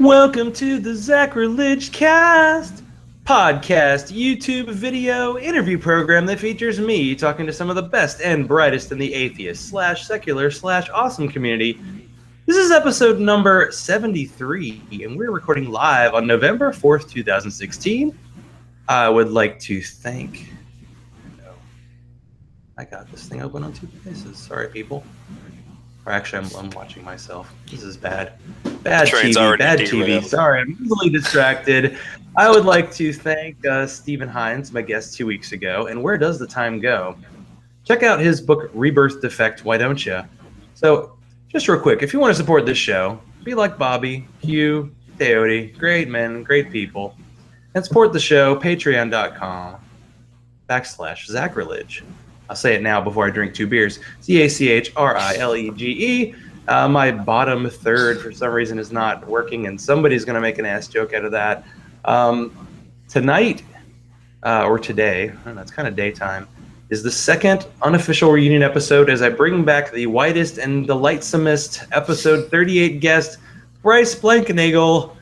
Welcome to the Zachrilege Cast podcast, YouTube video interview program that features me talking to some of the best and brightest in the atheist slash secular slash awesome community. This is episode number 73, and we're recording live on November 4th, 2016. I would like to thank... I got this thing open on two places. Sorry, people. Or actually, I'm watching myself. This is bad. Bad TV. Bad TV. Sorry, I'm easily distracted. I would like to thank Stephen Hines, my guest 2 weeks ago. And where does the time go? Check out his book, Rebirth Defect, Why Don't Ya? So, just real quick, if you want to support this show, be like Bobby, Hugh, Teody, great men, great people, and support the show, patreon.com/Zachrilege. I'll say it now before I drink two beers. Zachrilege. My bottom third, for some reason, is not working, and somebody's going to make an ass joke out of that. Tonight, or today, I don't know, it's kind of daytime, is the second unofficial reunion episode as I bring back the whitest and delightsomest episode 38 guest, Bryce Blankenagel.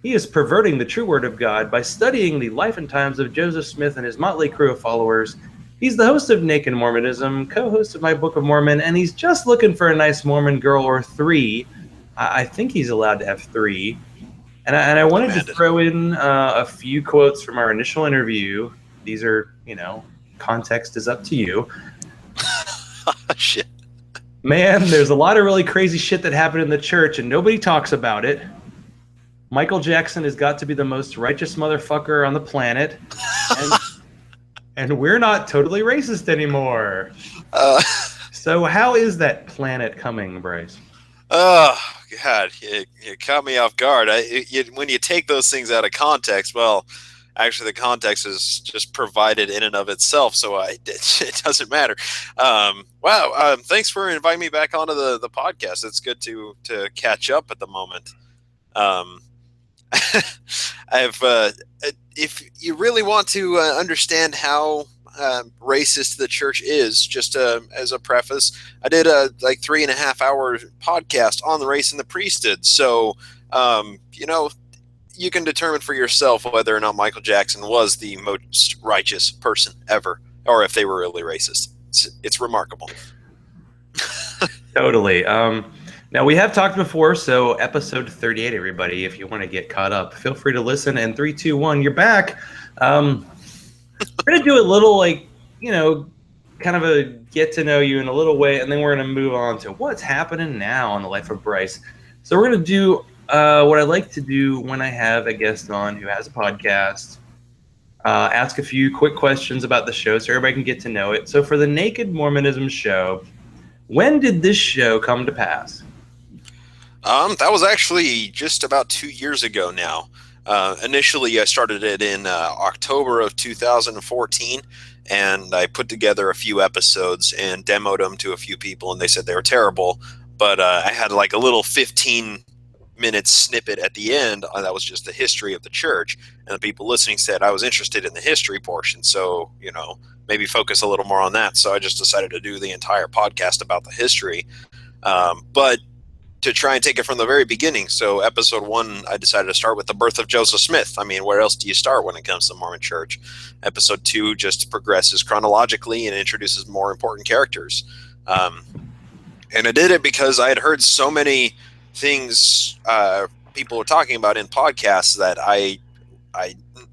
He is perverting the true word of God by studying the life and times of Joseph Smith and his motley crew of followers. He's the host of Naked Mormonism, co-host of my Book of Mormon, and he's just looking for a nice Mormon girl or three. I think he's allowed to have three. And I wanted to throw in a few quotes from our initial interview. These are, context is up to you. Shit. Man, there's a lot of really crazy shit that happened in the church, and nobody talks about it. Michael Jackson has got to be the most righteous motherfucker on the planet. And we're not totally racist anymore. So how is that planet coming, Bryce? Oh, God. You caught me off guard. When you take those things out of context, well, actually the context is just provided in and of itself, so it doesn't matter. Wow. Thanks for inviting me back onto the podcast. It's good to catch up at the moment. If you really want to understand how racist the church is, just as a preface, I did a 3.5 hour podcast on the race and the priesthood. So, you can determine for yourself whether or not Michael Jackson was the most righteous person ever, or if they were really racist. It's remarkable. Totally. Now, we have talked before, so episode 38, everybody, if you want to get caught up, feel free to listen. And 3, 2, 1, you're back. We're going to do a little, kind of a get to know you in a little way, and then we're going to move on to what's happening now in the life of Bryce. So we're going to do what I like to do when I have a guest on who has a podcast, ask a few quick questions about the show so everybody can get to know it. So for the Naked Mormonism show, when did this show come to pass? That was actually just about 2 years ago now. Initially, I started it in October of 2014, and I put together a few episodes and demoed them to a few people, and they said they were terrible. But I had a little 15-minute snippet at the end that was just the history of the church, and the people listening said I was interested in the history portion, so, maybe focus a little more on that. So I just decided to do the entire podcast about the history. But to try and take it from the very beginning. So episode 1, I decided to start with the birth of Joseph Smith. I mean, where else do you start when it comes to the Mormon Church? Episode 2 just progresses chronologically and introduces more important characters. And I did it because I had heard so many things people were talking about in podcasts that I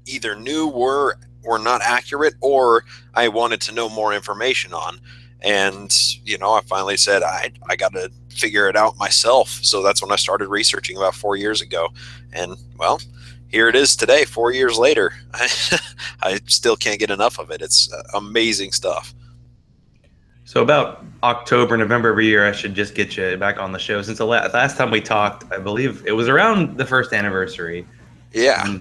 either knew were not accurate, or I wanted to know more information on. And, I finally said, I got to figure it out myself. So that's when I started researching about 4 years ago. And, well, here it is today, 4 years later. I still can't get enough of it. It's amazing stuff. So about October, November every year, I should just get you back on the show. Since the last time we talked, I believe it was around the first anniversary. Yeah.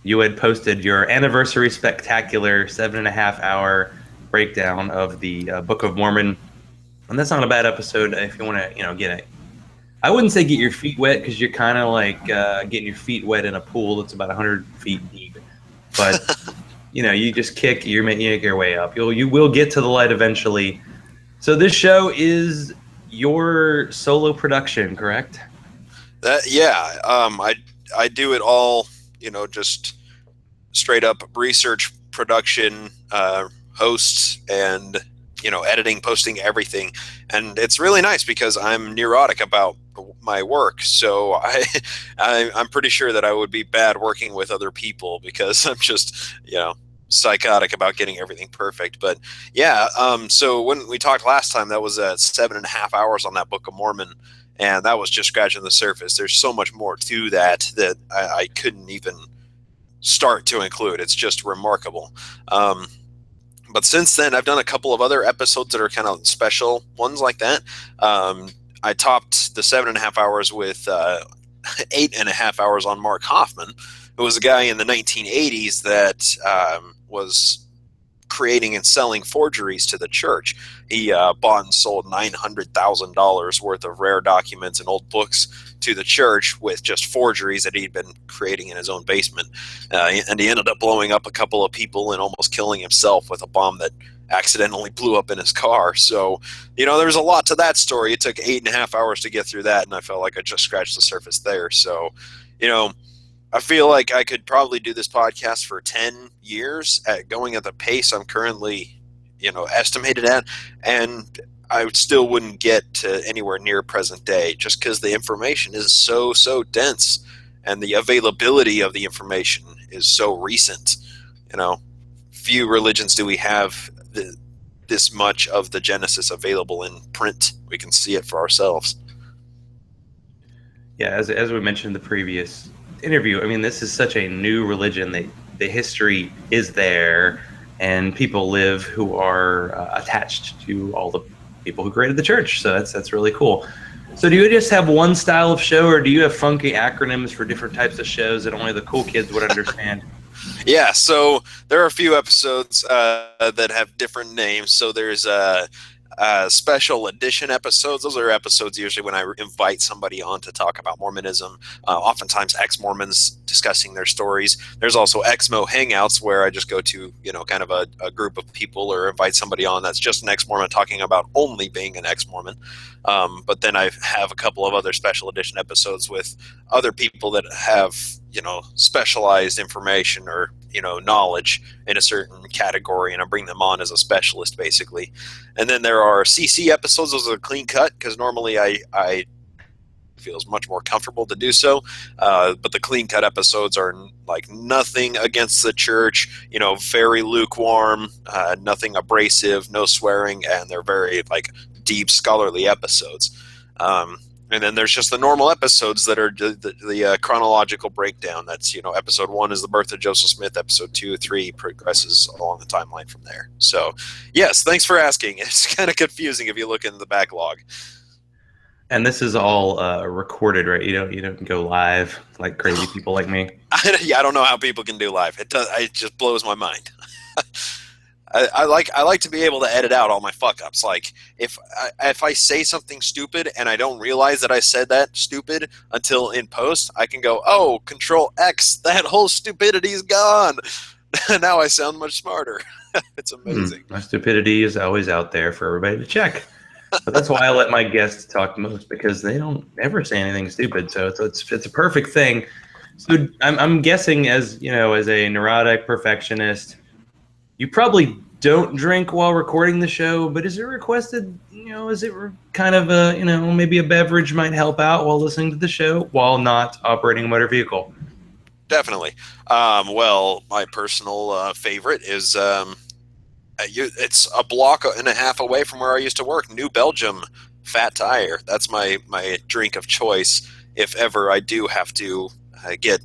You had posted your anniversary spectacular 7.5 hour breakdown of the Book of Mormon, and that's not a bad episode if you want to, get it. I wouldn't say get your feet wet, because you're kind of like getting your feet wet in a pool that's about 100 feet deep. But you just kick, you make your way up. You will get to the light eventually. So this show is your solo production, correct? Yeah. I do it all, just straight up research, production, hosts, and editing, posting, everything. And it's really nice because I'm neurotic about my work, so I'm pretty sure that I would be bad working with other people because I'm just psychotic about getting everything perfect. But yeah, so when we talked last time, that was at 7.5 hours on that Book of Mormon, and that was just scratching the surface. There's so much more to that I couldn't even start to include. It's just remarkable. But since then, I've done a couple of other episodes that are kind of special ones like that. I topped the 7.5 hours with 8.5 hours on Mark Hofmann, who was a guy in the 1980s that was creating and selling forgeries to the church. He bought and sold $900,000 worth of rare documents and old books to the church with just forgeries that he'd been creating in his own basement. And he ended up blowing up a couple of people and almost killing himself with a bomb that accidentally blew up in his car. So, there's a lot to that story. It took 8.5 hours to get through that, and I felt like I just scratched the surface there. So, I feel like I could probably do this podcast for 10 years going at the pace I'm currently, estimated at, and I still wouldn't get to anywhere near present day just because the information is so dense and the availability of the information is so recent. Few religions do we have this much of the Genesis available in print. We can see it for ourselves. Yeah, as we mentioned in the previous interview, I mean, this is such a new religion that the history is there, and people live who are attached to all the people who created the church. So that's really cool. So do you just have one style of show, or do you have funky acronyms for different types of shows that only the cool kids would understand? Yeah, so there are a few episodes that have different names. So there's special edition episodes. Those are episodes usually when I invite somebody on to talk about Mormonism, oftentimes ex-Mormons discussing their stories. There's also ex-Mo hangouts where I just go to, kind of a group of people or invite somebody on that's just an ex-Mormon talking about only being an ex-Mormon. But then I have a couple of other special edition episodes with other people that have, specialized information or, knowledge in a certain category, and I bring them on as a specialist, basically. And then there are CC episodes. Those are clean cut because normally I feels much more comfortable to do so. But the clean cut episodes are like nothing against the church, very lukewarm, nothing abrasive, no swearing, and they're very deep scholarly episodes. And then there's just the normal episodes that are the chronological breakdown. That's, episode 1 is the birth of Joseph Smith. Episode 2, 3 progresses along the timeline from there. So, yes, thanks for asking. It's kind of confusing if you look in the backlog. And this is all recorded, right? You don't go live like crazy people like me. Yeah, I don't know how people can do live. It just blows my mind. I like to be able to edit out all my fuck ups. Like if I say something stupid and I don't realize that I said that stupid until in post, I can go, oh, Control X, that whole stupidity is gone. Now I sound much smarter. It's amazing. My stupidity is always out there for everybody to check. But that's why I let my guests talk most, because they don't ever say anything stupid. So it's a perfect thing. So I'm guessing, as a neurotic perfectionist, you probably don't drink while recording the show, but is it requested, is it kind of maybe a beverage might help out while listening to the show while not operating a motor vehicle? Definitely. Well, my personal favorite is it's a block and a half away from where I used to work, New Belgium Fat Tire. That's my drink of choice if ever I do have to get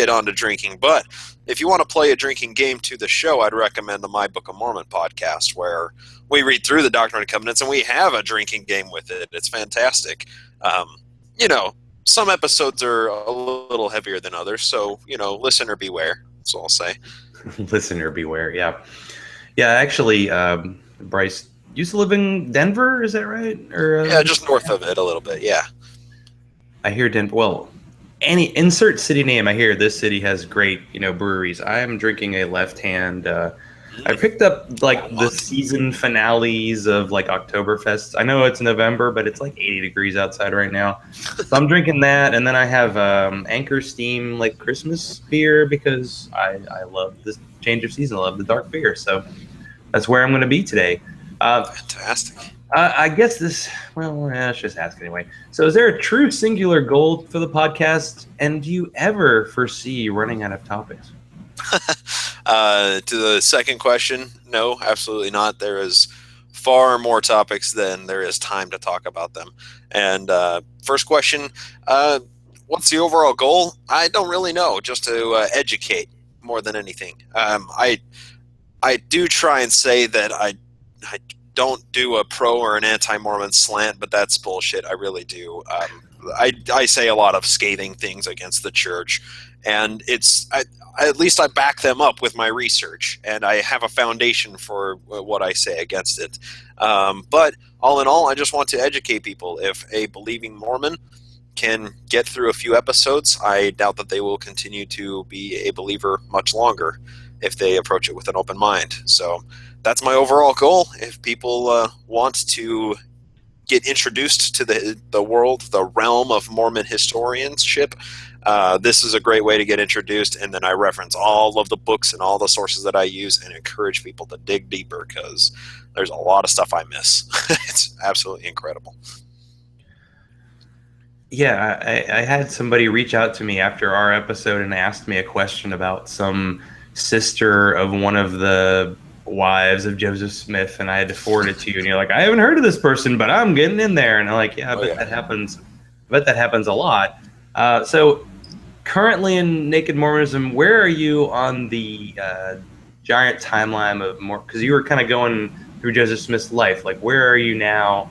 onto drinking. But if you want to play a drinking game to the show, I'd recommend the My Book of Mormon podcast, where we read through the Doctrine and Covenants and we have a drinking game with it. It's fantastic. Some episodes are a little heavier than others, so, listener beware. That's all I'll say. Listener beware, yeah. Yeah, actually, Bryce used to live in Denver, is that right? Or yeah, just north of it a little bit, yeah. I hear Denver, well, any insert city name, I hear this city has great, breweries. I am drinking a left-hand I picked up like the season finales of like Oktoberfest. I know it's November, but it's like 80 degrees outside right now. So I'm drinking that, and then I have Anchor Steam like Christmas beer because I love this change of season. I love the dark beer, so that's where I'm going to be today. Fantastic. I guess this. Well, let's just ask anyway. So, is there a true singular goal for the podcast, and do you ever foresee running out of topics? To the second question, no, absolutely not. There is far more topics than there is time to talk about them. And first question, what's the overall goal? I don't really know, just to educate more than anything. I do try and say that I don't do a pro or an anti-Mormon slant, but that's bullshit. I really do. I say a lot of scathing things against the church, and at least I back them up with my research, and I have a foundation for what I say against it. But all in all, I just want to educate people. If a believing Mormon can get through a few episodes, I doubt that they will continue to be a believer much longer if they approach it with an open mind. So that's my overall goal. If people want to get introduced to the world, the realm of Mormon historianship, this is a great way to get introduced. And then I reference all of the books and all the sources that I use and encourage people to dig deeper because there's a lot of stuff I miss. It's absolutely incredible. Yeah, I had somebody reach out to me after our episode and asked me a question about some sister of one of the wives of Joseph Smith, and I had to forward it to you. And you're like, I haven't heard of this person, but I'm getting in there. And I'm like, yeah, I bet that happens. I bet that happens a lot. So currently in Naked Mormonism, where are you on the giant timeline of more? Because you were kind of going through Joseph Smith's life. Like, where are you now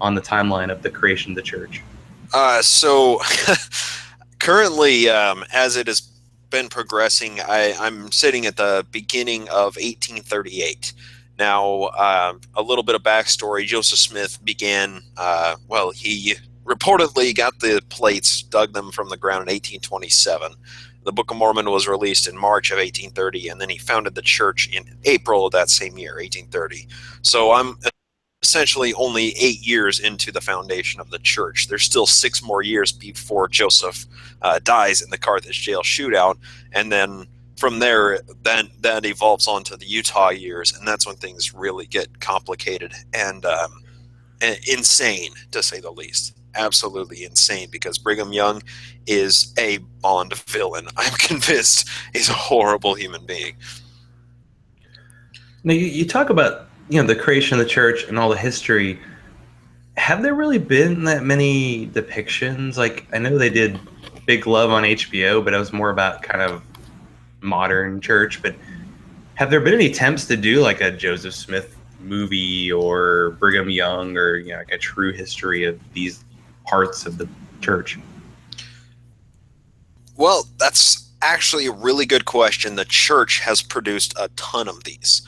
on the timeline of the creation of the church? So currently, as it has been progressing, I'm sitting at the beginning of 1838. Now, a little bit of backstory. Joseph Smith began, he reportedly got the plates, dug them from the ground in 1827. The Book of Mormon was released in March of 1830, and then he founded the church in April of that same year, 1830. So I'm essentially only 8 years into the foundation of the church. There's still 6 more years before Joseph dies in the Carthage jail shootout, and then from there, then that evolves onto the Utah years, and that's when things really get complicated and insane, to say the least. Absolutely insane, because Brigham Young is a Bond villain. I'm convinced he's a horrible human being. Now, you talk about the creation of the church and all the history. Have there really been that many depictions? Like, I know they did Big Love on HBO, but it was more about kind of modern church. But have there been any attempts to do like a Joseph Smith movie or Brigham Young or like a true history of these parts of the church? Well, that's actually a really good question. The church has produced a ton of these.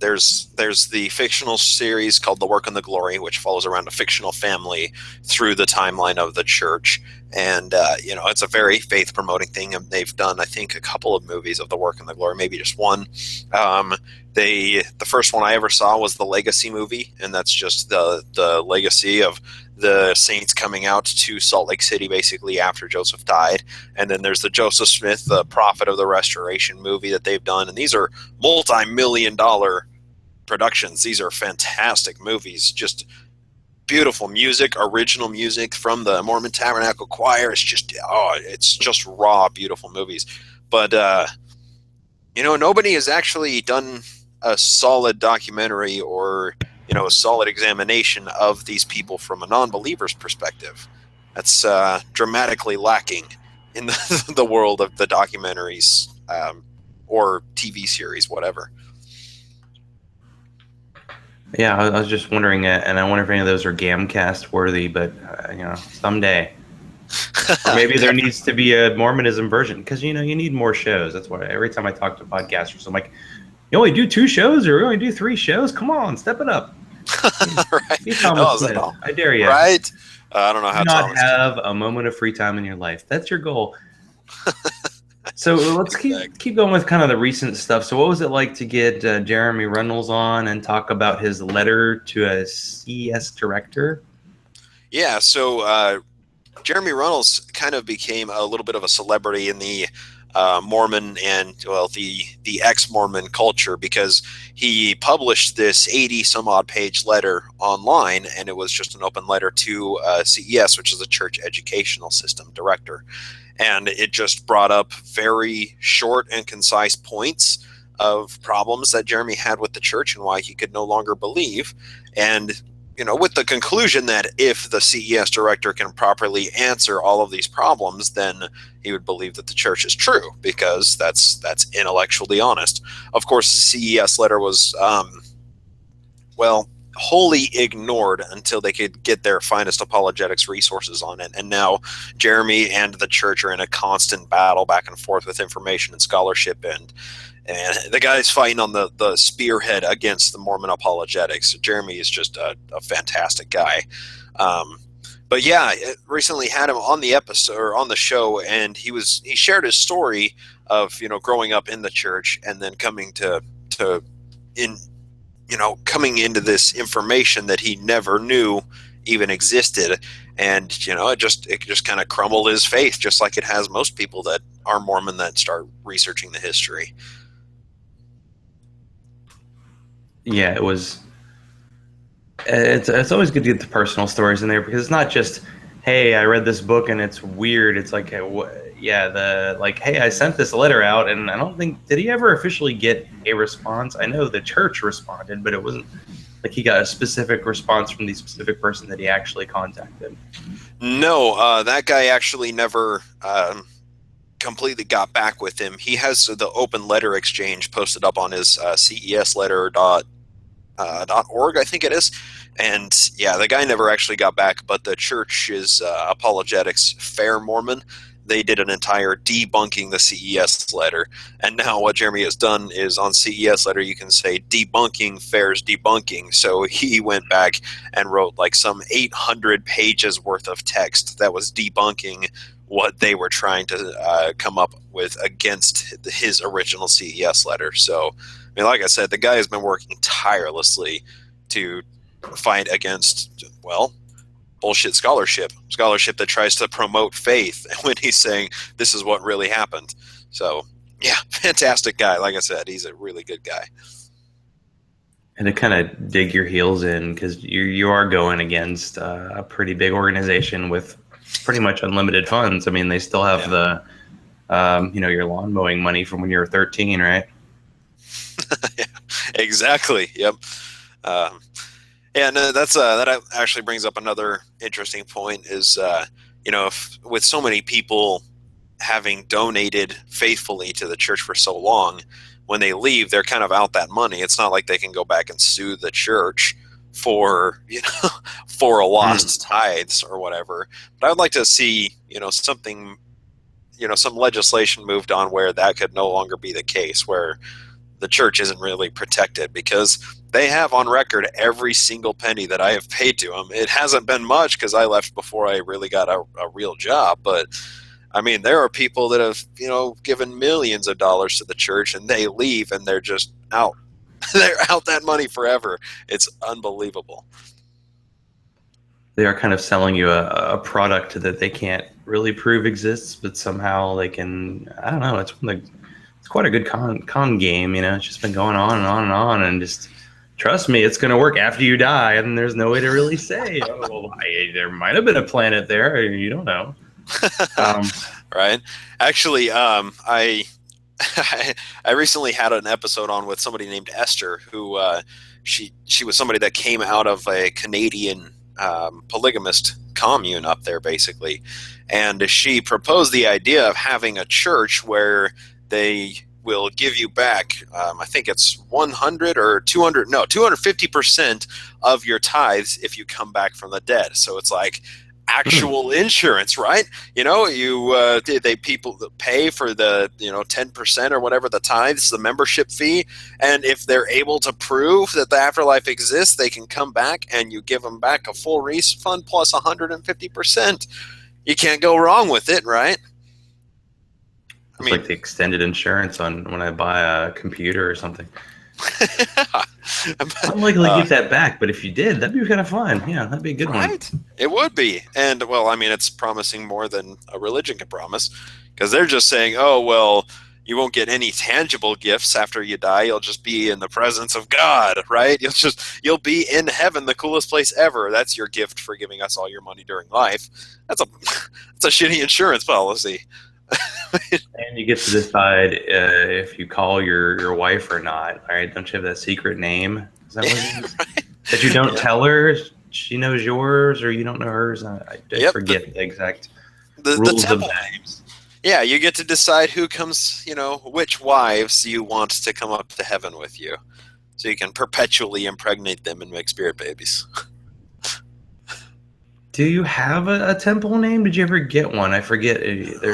There's the fictional series called The Work and the Glory, which follows around a fictional family through the timeline of the church. And, it's a very faith-promoting thing. And they've done, I think, a couple of movies of The Work and the Glory, maybe just one. The first one I ever saw was the Legacy movie, and that's just the legacy of the saints coming out to Salt Lake City basically after Joseph died. And then there's the Joseph Smith, the Prophet of the Restoration movie that they've done. And these are multi-million-dollar productions. These are fantastic movies, just beautiful music, original music from the Mormon Tabernacle Choir. It's just raw, beautiful movies. But, nobody has actually done a solid documentary or a solid examination of these people from a non-believer's perspective. That's dramatically lacking in the world of the documentaries or TV series, whatever. Yeah, I was just wondering, and I wonder if any of those are Gamcast worthy, but someday. Or maybe there needs to be a Mormonism version, because you need more shows. That's why every time I talk to podcasters, I'm like, you only do 2 shows or you only do 3 shows? Come on, step it up. Right. Be Thomas Smith. I dare you. Right? I don't know how do not Thomas have a moment of free time in your life. That's your goal. So let's Exactly. keep going with kind of the recent stuff. So what was it like to get Jeremy Reynolds on and talk about his letter to a CES director? Yeah, so Jeremy Reynolds kind of became a little bit of a celebrity in the Mormon and the ex-Mormon culture because he published this 80 some odd page letter online, and it was just an open letter to CES, which is the Church Educational System director, and it just brought up very short and concise points of problems that Jeremy had with the church and why he could no longer believe, and with the conclusion that if the CES director can properly answer all of these problems, then he would believe that the church is true because that's intellectually honest. Of course, the CES letter was, wholly ignored until they could get their finest apologetics resources on it. And now Jeremy and the church are in a constant battle back and forth with information and scholarship, and the guy's fighting on the spearhead against the Mormon apologetics. Jeremy is just a fantastic guy. But yeah, recently had him on the episode or on the show, and he shared his story of growing up in the church and then coming coming into this information that he never knew even existed, and it just kind of crumbled his faith, just like it has most people that are Mormon that start researching the history. Yeah, it was. It's always good to get the personal stories in there because it's not just, hey, I read this book and it's weird. It's like, hey, I sent this letter out and I don't think, did he ever officially get a response? I know the church responded, but it wasn't like he got a specific response from the specific person that he actually contacted. No, that guy actually never completely got back with him. He has the open letter exchange posted up on his CESletter.org, I think it is. And yeah, the guy never actually got back, but the church's apologetics, Fair Mormon, they did an entire debunking the CES letter. And now what Jeremy has done is on CES letter, you can say debunking Fair's debunking. So he went back and wrote like some 800 pages worth of text that was debunking what they were trying to come up with against his original CES letter. So, I mean, like I said, the guy has been working tirelessly to fight against, bullshit scholarship that tries to promote faith when he's saying this is what really happened. So, yeah, fantastic guy. Like I said, he's a really good guy. And to kind of dig your heels in because you are going against a pretty big organization with pretty much unlimited funds. I mean, they still have the your lawn mowing money from when you were 13, right? Yeah, exactly. Yep. And that actually brings up another interesting point is, with so many people having donated faithfully to the church for so long, when they leave, they're kind of out that money. It's not like they can go back and sue the church for, for a lost tithes or whatever. But I would like to see, something, some legislation moved on where that could no longer be the case, where the church isn't really protected, because they have on record every single penny that I have paid to them. It hasn't been much because I left before I really got a real job, but I mean, there are people that have, given millions of dollars to the church and they leave and they're just out. They're out that money forever. It's unbelievable. They are kind of selling you a product that they can't really prove exists, but somehow they can. I don't know. It's quite a good con game. It's just been going on and on and on, and just trust me, it's going to work after you die. And there's no way to really say, there might have been a planet there. You don't know. Right. Actually, I recently had an episode on with somebody named Esther, who she was somebody that came out of a Canadian polygamist commune up there, basically, and she proposed the idea of having a church where they will give you back, I think it's 100 or 200, no, 250% of your tithes if you come back from the dead. So it's like actual insurance, right? People pay for the 10% or whatever the tithes, the membership fee, and if they're able to prove that the afterlife exists, they can come back and you give them back a full refund plus 150%. You can't go wrong with it, right? I It's mean, like the extended insurance on when I buy a computer or something. I'm likely to get that back, but if you did, that'd be kind of fun. Yeah, that'd be a good one. right? It would be. And, well, I mean, it's promising more than a religion can promise, because they're just saying, oh, well, you won't get any tangible gifts after you die. You'll just be in the presence of God, right? You'll be in heaven, the coolest place ever. That's your gift for giving us all your money during life. That's a that's a shitty insurance policy. And you get to decide if you call your wife or not. All right, don't you have that secret name? Is that what it is? Right? That you don't Yeah. tell her. She knows yours, or you don't know hers. I Yep. forget the exact The rules of temple that. names. Yeah, you get to decide who comes, which wives you want to come up to heaven with you. So you can perpetually impregnate them and make spirit babies. Do you have a temple name? Did you ever get one? I forget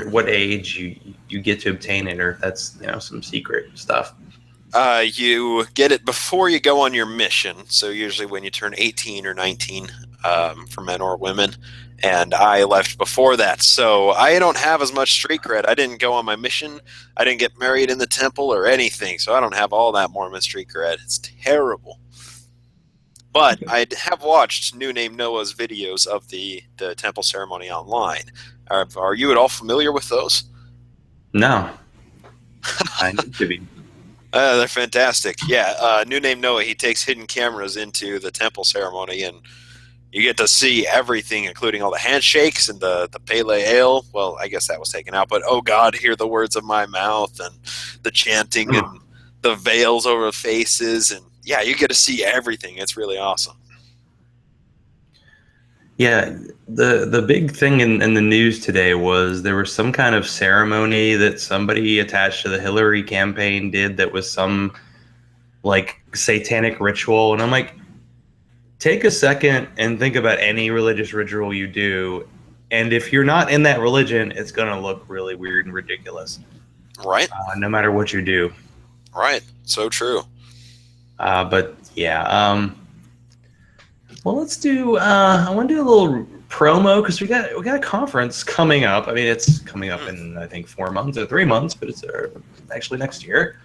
what age you get to obtain it, or if that's some secret stuff. You get it before you go on your mission. So usually when you turn 18 or 19, for men or women. And I left before that, so I don't have as much street cred. I didn't go on my mission. I didn't get married in the temple or anything, so I don't have all that Mormon street cred. It's terrible. But I have watched New Name Noah's videos of the temple ceremony online. Are you at all familiar with those? No, I need to be. They're fantastic. Yeah, New Name Noah, he takes hidden cameras into the temple ceremony, and you get to see everything, including all the handshakes and the Pele Ale. Well, I guess that was taken out, but oh God, hear the words of my mouth, and the chanting and the veils over faces, and yeah, you get to see everything. It's really awesome. Yeah, the big thing in the news today was there was some kind of ceremony that somebody attached to the Hillary campaign did that was some like satanic ritual, and I'm like, take a second and think about any religious ritual you do, and if you're not in that religion, it's gonna look really weird and ridiculous, Right? no matter what you do. Right. So true. But yeah, well, let's do. I want to do a little promo because we got a conference coming up. I mean, it's coming up in I think 4 months or 3 months, but it's actually next year.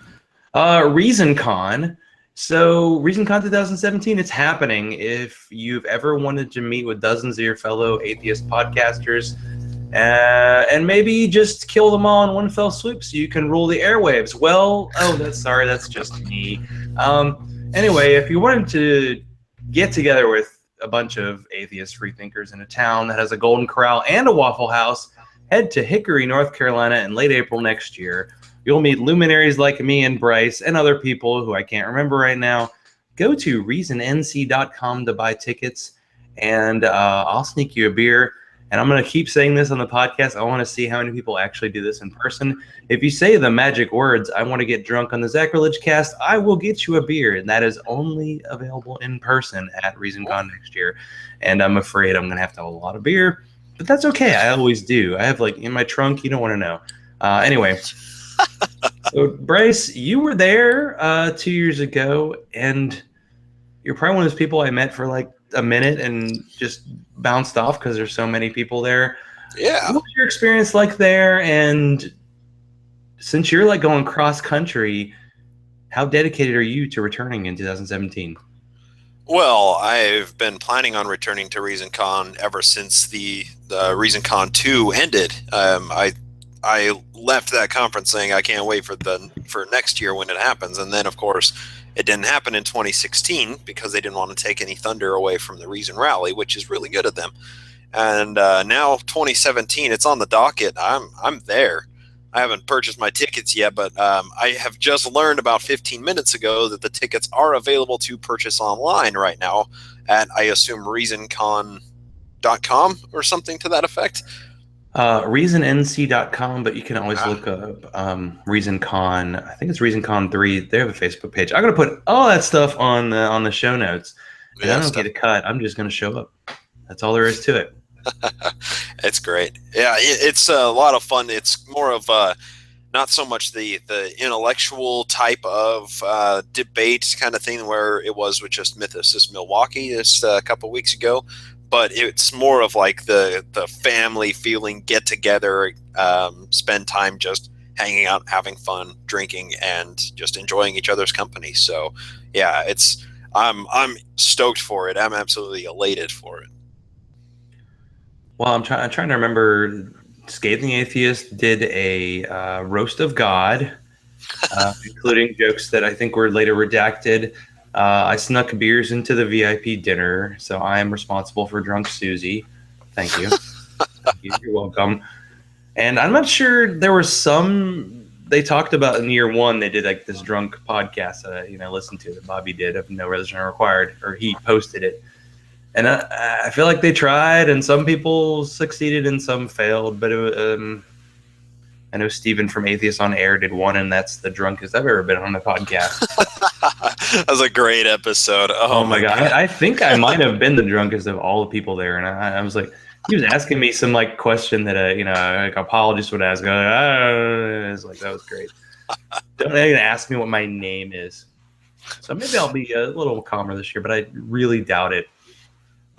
ReasonCon. So ReasonCon 2017, it's happening. If you've ever wanted to meet with dozens of your fellow atheist podcasters, and maybe just kill them all in one fell swoop so you can rule the airwaves. Well, that's just me. Anyway, if you wanted to get together with a bunch of atheist freethinkers in a town that has a Golden Corral and a Waffle House, head to Hickory, North Carolina in late April next year. You'll meet luminaries like me and Bryce and other people who I can't remember right now. Go to reasonnc.com to buy tickets, and I'll sneak you a beer. And I'm going to keep saying this on the podcast. I want to see how many people actually do this in person. If you say the magic words, I want to get drunk on the Zachrilege cast, I will get you a beer. And that is only available in person at ReasonCon next year. And I'm afraid I'm going to have a lot of beer. But that's okay. I always do. I have in my trunk. You don't want to know. Anyway. So, Bryce, you were there 2 years ago. And you're probably one of those people I met for a minute and just bounced off because there's so many people there. Yeah. What was your experience like there? And since you're going cross country, how dedicated are you to returning in 2017? Well, I've been planning on returning to ReasonCon ever since the ReasonCon 2 ended. I left that conference saying I can't wait for next year when it happens, and then of course it didn't happen in 2016 because they didn't want to take any thunder away from the Reason Rally, which is really good of them. And now 2017, it's on the docket. I'm there. I haven't purchased my tickets yet, but I have just learned about 15 minutes ago that the tickets are available to purchase online right now at, I assume, reasoncon.com or something to that effect. ReasonNC.com, but you can always look up ReasonCon. I think it's ReasonCon 3. They have a Facebook page. I'm going to put all that stuff on the show notes. And I don't get a cut. I'm just going to show up. That's all there is to it. It's great. Yeah, it's a lot of fun. It's more of not so much the intellectual type of debate kind of thing where it was with just Mythos Milwaukee just a couple weeks ago. But it's more of the family feeling, get together, spend time just hanging out, having fun, drinking, and just enjoying each other's company. So yeah, I'm stoked for it. I'm absolutely elated for it. Well, I'm trying to remember. Scathing Atheist did a roast of God, including jokes that I think were later redacted. I snuck beers into the VIP dinner, so I am responsible for drunk Susie. Thank you. Thank you. You're welcome. And I'm not sure, there was some they talked about in year one. They did like this drunk podcast that I listened to, that Bobby did, of No Resident Required, or he posted it. And I feel like they tried, and some people succeeded and some failed. But I know Steven from Atheist on Air did one, and that's the drunkest I've ever been on a podcast. That was a great episode. Oh my God. I think I might have been the drunkest of all the people there. And I was like, he was asking me some like question that like apologist would ask. It was like, that was great. Don't even ask me what my name is. So maybe I'll be a little calmer this year, but I really doubt it.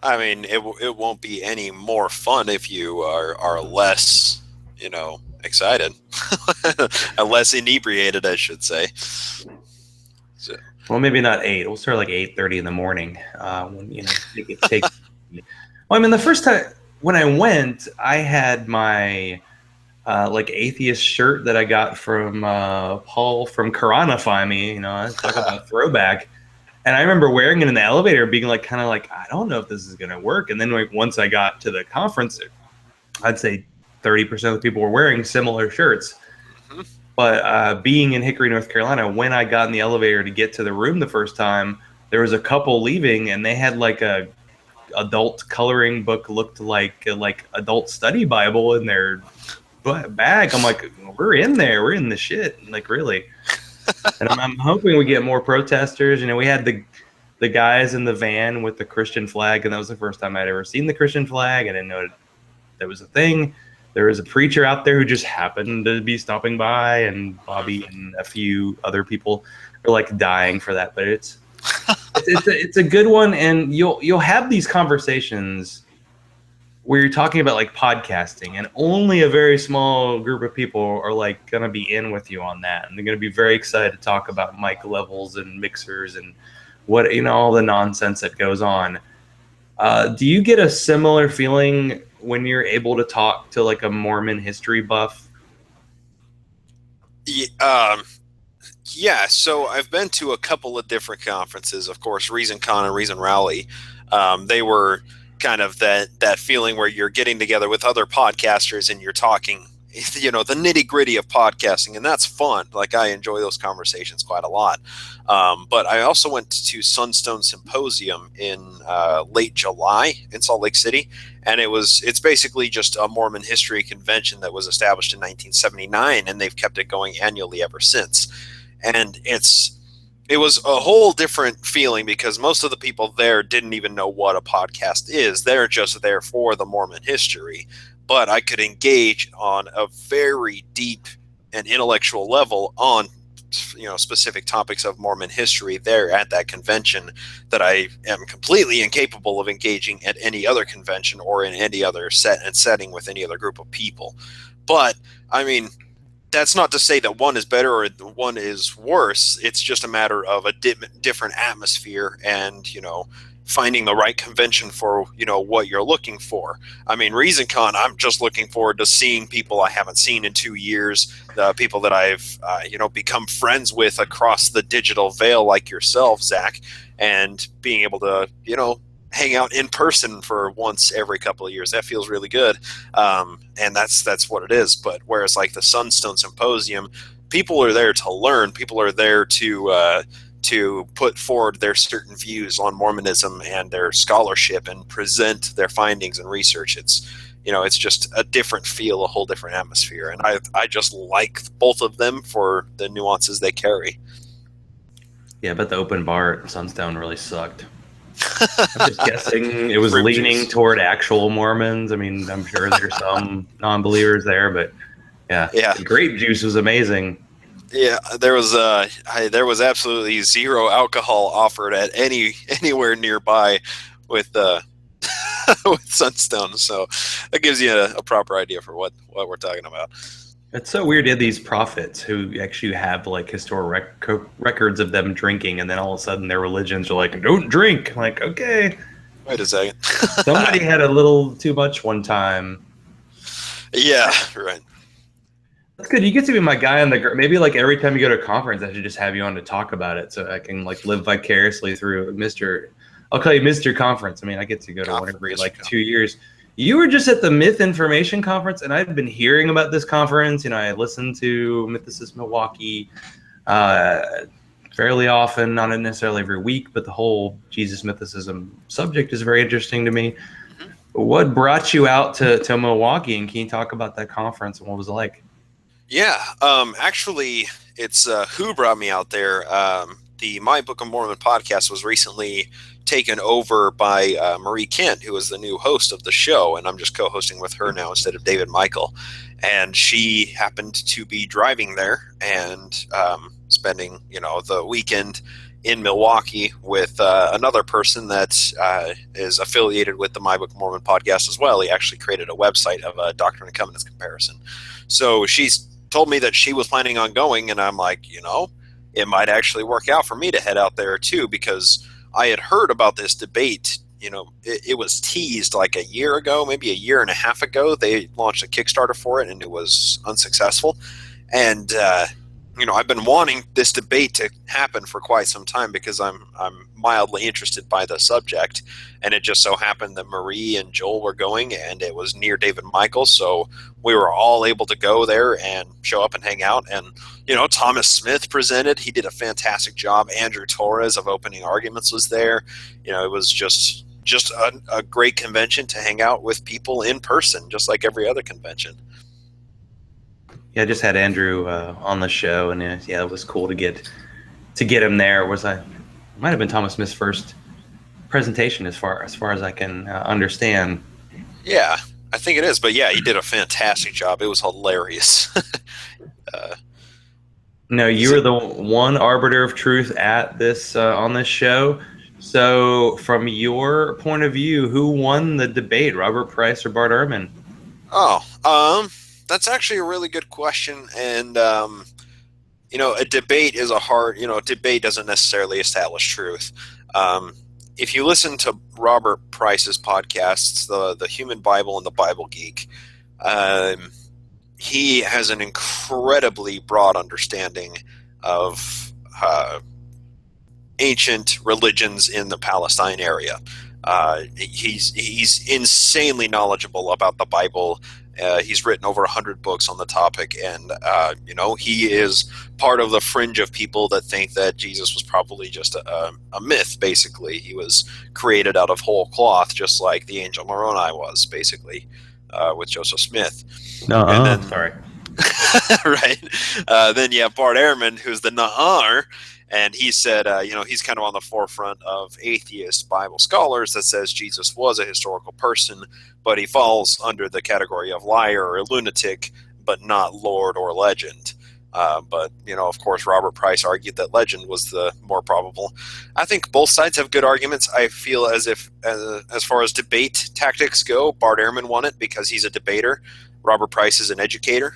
I mean, it won't be any more fun if you are less, excited, less inebriated, I should say. So. Well, maybe not 8. We'll start like 8:30 in the morning. When take. Well, I mean, the first time when I went, I had my like atheist shirt that I got from Paul from Koranify Me. Talk about throwback. And I remember wearing it in the elevator, being like, kind of like, I don't know if this is going to work. And then like once I got to the conference, I'd say 30% of the people were wearing similar shirts. Mm-hmm. But being in Hickory, North Carolina, when I got in the elevator to get to the room the first time, there was a couple leaving, and they had like a adult coloring book, looked like adult study Bible in their bag. I'm like, we're in there, we're in the shit, like really. And I'm hoping we get more protesters. We had the guys in the van with the Christian flag, and that was the first time I'd ever seen the Christian flag. I didn't know that was a thing. There was a preacher out there who just happened to be stopping by, and Bobby and a few other people are like dying for that. But it's a good one, and you'll have these conversations where you're talking about like podcasting, and only a very small group of people are like going to be in with you on that, and they're going to be very excited to talk about mic levels and mixers and what all the nonsense that goes on. Do you get a similar feeling when you're able to talk to like a Mormon history buff? Yeah, so I've been to a couple of different conferences. Of course, ReasonCon and Reason Rally. They were kind of that feeling where you're getting together with other podcasters and you're talking, the nitty gritty of podcasting, and that's fun. Like, I enjoy those conversations quite a lot. But I also went to Sunstone Symposium in late July in Salt Lake City, and it's basically just a Mormon history convention that was established in 1979, and they've kept it going annually ever since. And it was a whole different feeling, because most of the people there didn't even know what a podcast is. They're just there for the Mormon history. But I could engage on a very deep and intellectual level on specific topics of Mormon history there at that convention that I am completely incapable of engaging at any other convention or in any other setting with any other group of people. But I mean, that's not to say that one is better or one is worse. It's just a matter of a different atmosphere and, finding the right convention for, what you're looking for. I mean, ReasonCon, I'm just looking forward to seeing people I haven't seen in 2 years, the people that I've, become friends with across the digital veil, like yourself, Zach, and being able to, hang out in person for once every couple of years. That feels really good. And that's what it is. But whereas like the Sunstone Symposium, people are there to learn. People are there to put forward their certain views on Mormonism and their scholarship and present their findings and research. It's just a different feel, a whole different atmosphere. And I just like both of them for the nuances they carry. Yeah, but the open bar at Sunstone really sucked. I'm just guessing it was leaning toward actual Mormons. I mean, I'm sure there's some non-believers there, but yeah. The grape juice was amazing. Yeah, there was absolutely zero alcohol offered at anywhere nearby with with Sunstone, so that gives you a proper idea for what we're talking about. It's so weird. You have these prophets who actually have like historical records of them drinking, and then all of a sudden their religions are like, "Don't drink." Like, okay, Wait a second. somebody had a little too much one time. Yeah, right. That's good. You get to be my guy on the maybe like every time you go to a conference, I should just have you on to talk about it, so I can like live vicariously through Mister. I'll call you Mister Conference. I mean, I get to go to one every like 2 years. You were just at the Myth Information Conference, and I've been hearing about this conference. You know, I listened to Mythicist Milwaukee fairly often, not necessarily every week, but the whole Jesus mythicism subject is very interesting to me. Mm-hmm. What brought you out to Milwaukee, and can you talk about that conference and what was it like? Yeah, actually, it's who brought me out there. The My Book of Mormon podcast was recently taken over by Marie Kent, who is the new host of the show, and I'm just co-hosting with her now instead of David Michael. And she happened to be driving there and spending, the weekend in Milwaukee with another person that is affiliated with the My Book of Mormon podcast as well. He actually created a website of a Doctrine and Covenants comparison. So she's told me that she was planning on going, and I'm like, it might actually work out for me to head out there too, because I had heard about this debate. It was teased like a year ago, maybe a year and a half ago. They launched a Kickstarter for it, and it was unsuccessful. And I've been wanting this debate to happen for quite some time because I'm mildly interested by the subject, and it just so happened that Marie and Joel were going, and it was near David Michael, so we were all able to go there and show up and hang out. And Thomas Smith presented. He did a fantastic job. Andrew Torres of Opening Arguments was there. It was just a great convention to hang out with people in person, just like every other convention. Yeah, I just had Andrew on the show, and it was cool to get him there. Might have been Thomas Smith's first presentation, as far as I can understand. Yeah, I think it is. But yeah, he did a fantastic job. It was hilarious. No, you were the one arbiter of truth at this on this show. So, from your point of view, who won the debate, Robert Bryce or Bart Ehrman? Oh, that's actually a really good question. And, a debate is debate doesn't necessarily establish truth. If you listen to Robert Price's podcasts, the Human Bible and the Bible Geek, he has an incredibly broad understanding of ancient religions in the Palestine area. He's insanely knowledgeable about the Bible. He's written over 100 books on the topic, and he is part of the fringe of people that think that Jesus was probably just a myth. Basically, he was created out of whole cloth, just like the angel Moroni was, basically, with Joseph Smith. And then, sorry. Right. Then you have Bart Ehrman, who's the Nahar. And he said, he's kind of on the forefront of atheist Bible scholars that says Jesus was a historical person, but he falls under the category of liar or lunatic, but not Lord or legend. But of course, Robert Price argued that legend was the more probable. I think both sides have good arguments. I feel as far as debate tactics go, Bart Ehrman won it because he's a debater. Robert Price is an educator.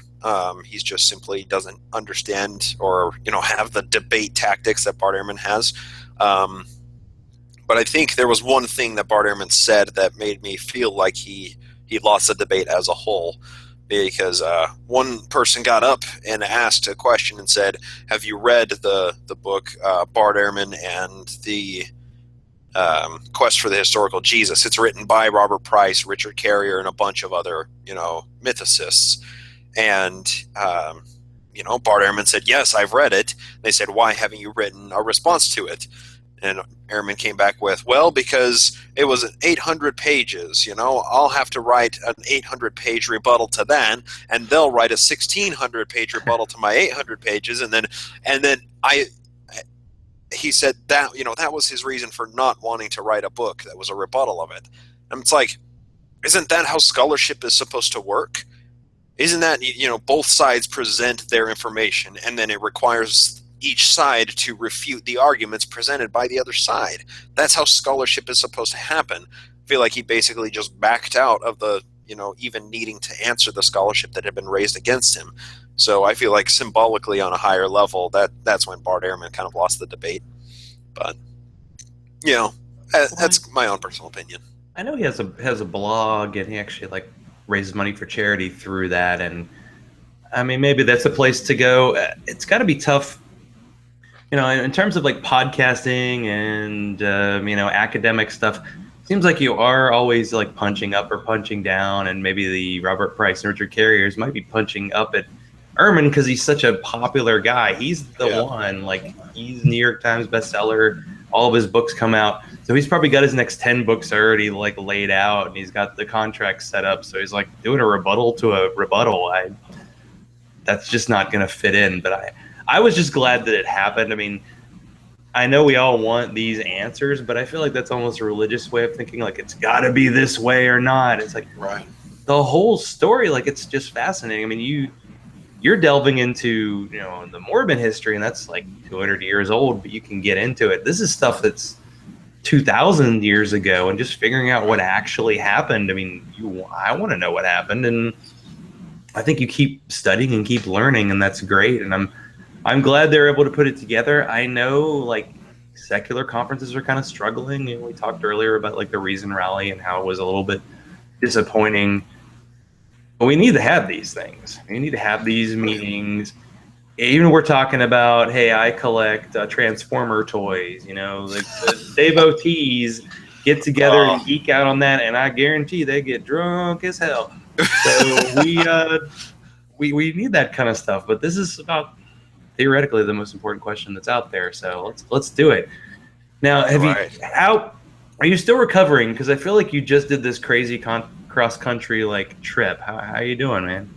He's just simply doesn't understand or have the debate tactics that Bart Ehrman has. But I think there was one thing that Bart Ehrman said that made me feel like he lost the debate as a whole, because one person got up and asked a question and said, "Have you read the book Bart Ehrman and the Quest for the Historical Jesus? It's written by Robert Price, Richard Carrier, and a bunch of other mythicists." And Bart Ehrman said, "Yes, I've read it." They said, "Why haven't you written a response to it?" And Ehrman came back with, "Well, because it was 800 pages. I'll have to write an 800-page rebuttal to that, and they'll write a 1,600-page rebuttal to my 800 pages, and then he said that that was his reason for not wanting to write a book that was a rebuttal of it." And it's like, isn't that how scholarship is supposed to work? Isn't that both sides present their information, and then it requires each side to refute the arguments presented by the other side? That's how scholarship is supposed to happen. I feel like he basically just backed out of the even needing to answer the scholarship that had been raised against him. So I feel like symbolically on a higher level, that's when Bart Ehrman kind of lost the debate. But, that's my own personal opinion. I know he has a blog, and he actually like raises money for charity through that. And I mean, maybe that's a place to go. It's got to be tough, in terms of like podcasting and academic stuff. Seems like you are always like punching up or punching down, and maybe the Robert Price and Richard Carriers might be punching up at Ehrman because he's such a popular guy. He's the one, like he's New York Times bestseller. All of his books come out. So he's probably got his next 10 books already like laid out, and he's got the contract set up. So he's like doing a rebuttal to a rebuttal. That's just not going to fit in. But I was just glad that it happened. I mean, I know we all want these answers, but I feel like that's almost a religious way of thinking, like it's got to be this way or not. It's like the whole story, like it's just fascinating. I mean, you're delving into the Mormon history, and that's like 200 years old, but you can get into it. This is stuff that's 2,000 years ago, and just figuring out what actually happened. I mean, I want to know what happened, and I think you keep studying and keep learning, and that's great. And I'm glad they're able to put it together. I know like secular conferences are kind of struggling. We talked earlier about like the Reason Rally and how it was a little bit disappointing. But we need to have these things. We need to have these meetings. Even we're talking about, hey, I collect Transformer toys. Like the devotees get together and geek out on that, and I guarantee they get drunk as hell. So we need that kind of stuff. But this is about theoretically the most important question that's out there. So let's do it. Now, are you still recovering? Because I feel like you just did this crazy cross-country like trip. How are you doing, man?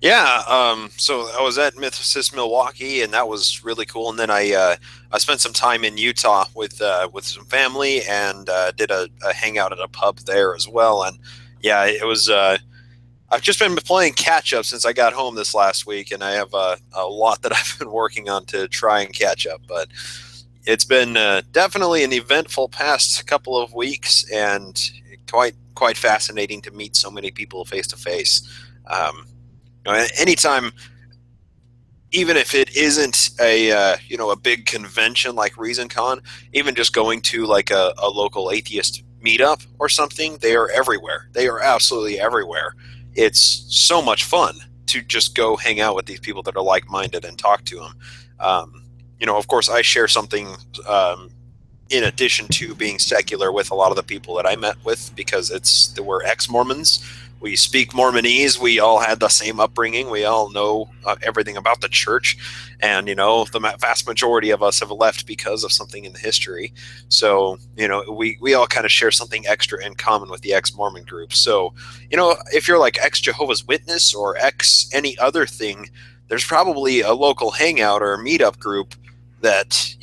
Yeah, so I was at Mythicist Milwaukee, and that was really cool. And then I spent some time in Utah with some family, and did a hangout at a pub there as well. And yeah, it was. I've just been playing catch up since I got home this last week, and I have a lot that I've been working on to try and catch up. But it's been definitely an eventful past couple of weeks, and quite fascinating to meet so many people face to face. Anytime, even if it isn't a big convention like ReasonCon, even just going to like a local atheist meetup or something, they are everywhere. They are absolutely everywhere. It's so much fun to just go hang out with these people that are like-minded and talk to them. Of course, I share something in addition to being secular with a lot of the people that I met with, because we're ex-Mormons. We speak Mormonese. We all had the same upbringing. We all know everything about the church. And, the vast majority of us have left because of something in the history. So, we all kind of share something extra in common with the ex-Mormon group. So, if you're like ex-Jehovah's Witness or ex any other thing, there's probably a local hangout or a meetup group that,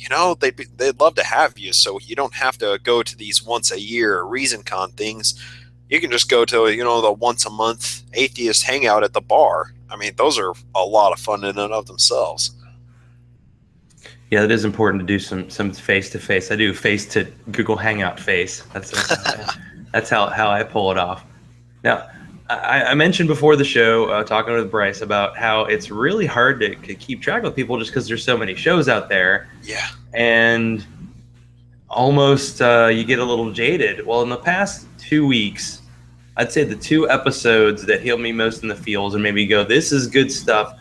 they'd love to have you. So you don't have to go to these once a year ReasonCon things. You can just go to, the once a month atheist hangout at the bar. I mean, those are a lot of fun in and of themselves. Yeah, it is important to do some face to face. I do face to Google Hangout face. That's how I pull it off. Now, I mentioned before the show, talking with Bryce, about how it's really hard to keep track of people just because there's so many shows out there. Yeah. And almost you get a little jaded. Well, in the past 2 weeks, I'd say the 2 episodes that hit me most in the feels and made me go, this is good stuff.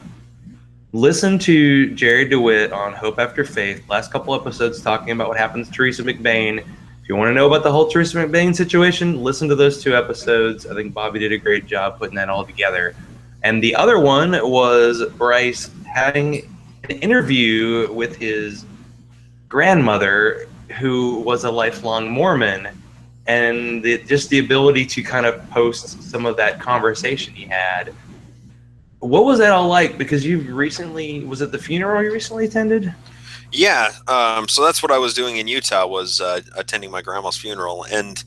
Listen to Jerry DeWitt on Hope After Faith. Last couple episodes talking about what happened to Teresa McBain. If you want to know about the whole Teresa McBain situation, listen to those 2 episodes. I think Bobby did a great job putting that all together. And the other one was Bryce having an interview with his grandmother, who was a lifelong Mormon, and just the ability to kind of post some of that conversation he had. What was that all like? Because was it the funeral you recently attended? Yeah, so that's what I was doing in Utah, was attending my grandma's funeral. And,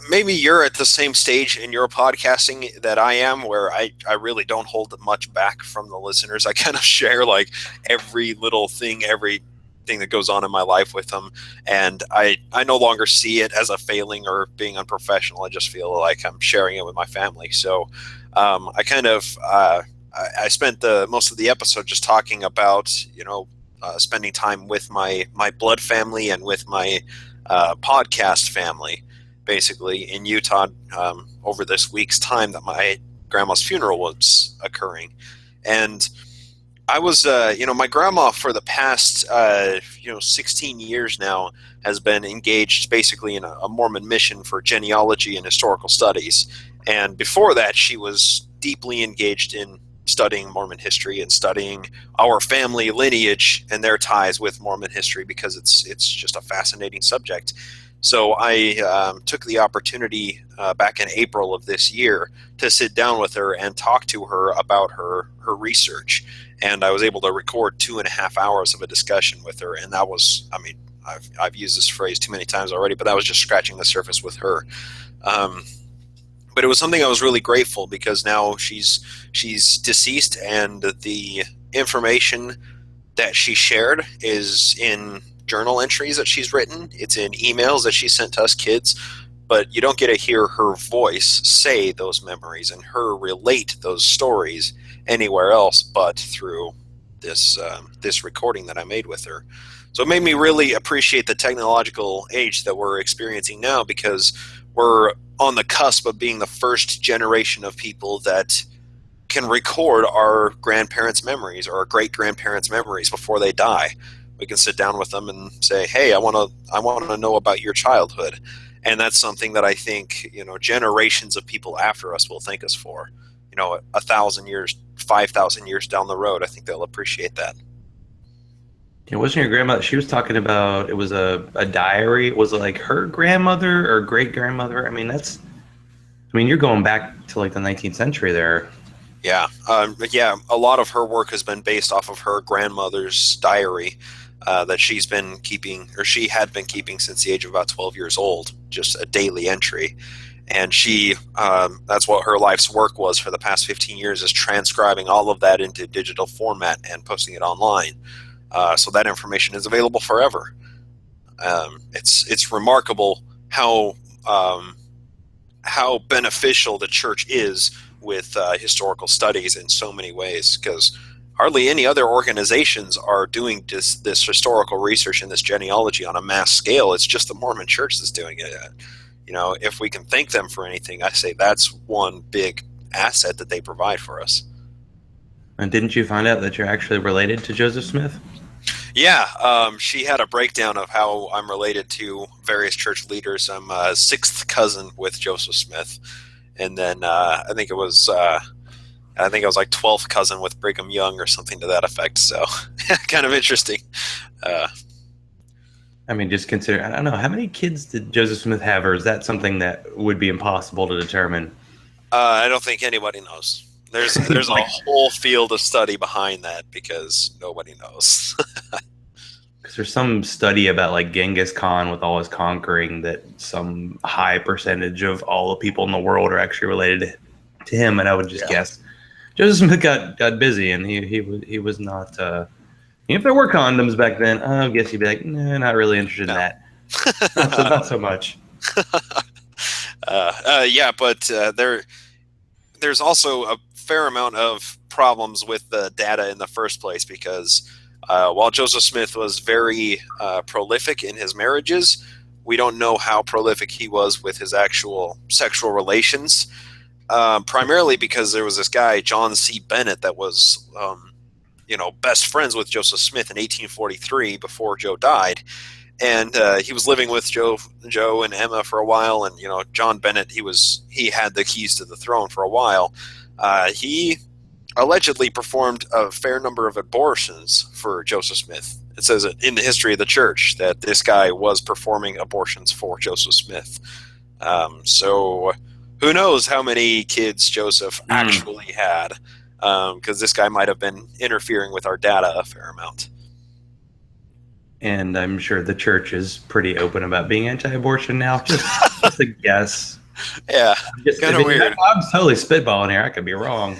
maybe you're at the same stage in your podcasting that I am, where I really don't hold much back from the listeners. I kind of share like every little thing, every everything that goes on in my life with them. And I no longer see it as a failing or being unprofessional. I just feel like I'm sharing it with my family. So I kind of I spent the most of the episode just talking about, spending time with my blood family and with my podcast family, basically in Utah, over this week's time that my grandma's funeral was occurring. And I was, my grandma for the past, 16 years now has been engaged basically in a Mormon mission for genealogy and historical studies. And before that, she was deeply engaged in studying Mormon history and studying our family lineage and their ties with Mormon history, because it's just a fascinating subject. So I took the opportunity back in April of this year to sit down with her and talk to her about her research. And I was able to record 2.5 hours of a discussion with her. And that was, I've used this phrase too many times already, but that was just scratching the surface with her. But it was something I was really grateful, because now she's deceased, and the information that she shared is in journal entries that she's written. It's in emails that she sent to us kids, but you don't get to hear her voice say those memories and her relate those stories anywhere else but through this recording that I made with her. So it made me really appreciate the technological age that we're experiencing now, because we're on the cusp of being the first generation of people that can record our grandparents' memories or our great-grandparents' memories before they die. We can sit down with them and say, "Hey, I want to know about your childhood," and that's something that I think generations of people after us will thank us for. 1,000 years, 5,000 years down the road, I think they'll appreciate that. Yeah, wasn't your grandmother? She was talking about, it was a diary. Was it like her grandmother or great grandmother? You're going back to like the 19th century there. Yeah, a lot of her work has been based off of her grandmother's diary that she's been keeping, or she had been keeping since the age of about 12 years old, just a daily entry. And that's what her life's work was for the past 15 years, is transcribing all of that into digital format and posting it online. So that information is available forever. It's remarkable how beneficial the church is with historical studies in so many ways, because hardly any other organizations are doing this historical research and this genealogy on a mass scale. It's just the Mormon Church that's doing it. If we can thank them for anything, I say that's one big asset that they provide for us. And didn't you find out that you're actually related to Joseph Smith? Yeah, she had a breakdown of how I'm related to various church leaders. I'm a sixth cousin with Joseph Smith, and then I think I was like 12th cousin with Brigham Young or something to that effect. So kind of interesting. Just consider, I don't know, how many kids did Joseph Smith have, or is that something that would be impossible to determine? I don't think anybody knows. There's a whole field of study behind that, because nobody knows. Because there's some study about like Genghis Khan with all his conquering, that some high percentage of all the people in the world are actually related to him, and I would just guess Joseph Smith got busy, and he was not. If there were condoms back then, I guess he'd be like, nah, not really interested in that. Not so much. There's also a fair amount of problems with the data in the first place, because while Joseph Smith was very prolific in his marriages, we don't know how prolific he was with his actual sexual relations, primarily because there was this guy, John C. Bennett, that was best friends with Joseph Smith in 1843 before Joe died. And he was living with Joe and Emma for a while, and John Bennett, he had the keys to the throne for a while. He allegedly performed a fair number of abortions for Joseph Smith. It says in the history of the church that this guy was performing abortions for Joseph Smith. So who knows how many kids Joseph actually had, because this guy might have been interfering with our data a fair amount. And I'm sure the church is pretty open about being anti-abortion now. Just a guess. Yeah, kind of weird. I'm totally spitballing here. I could be wrong.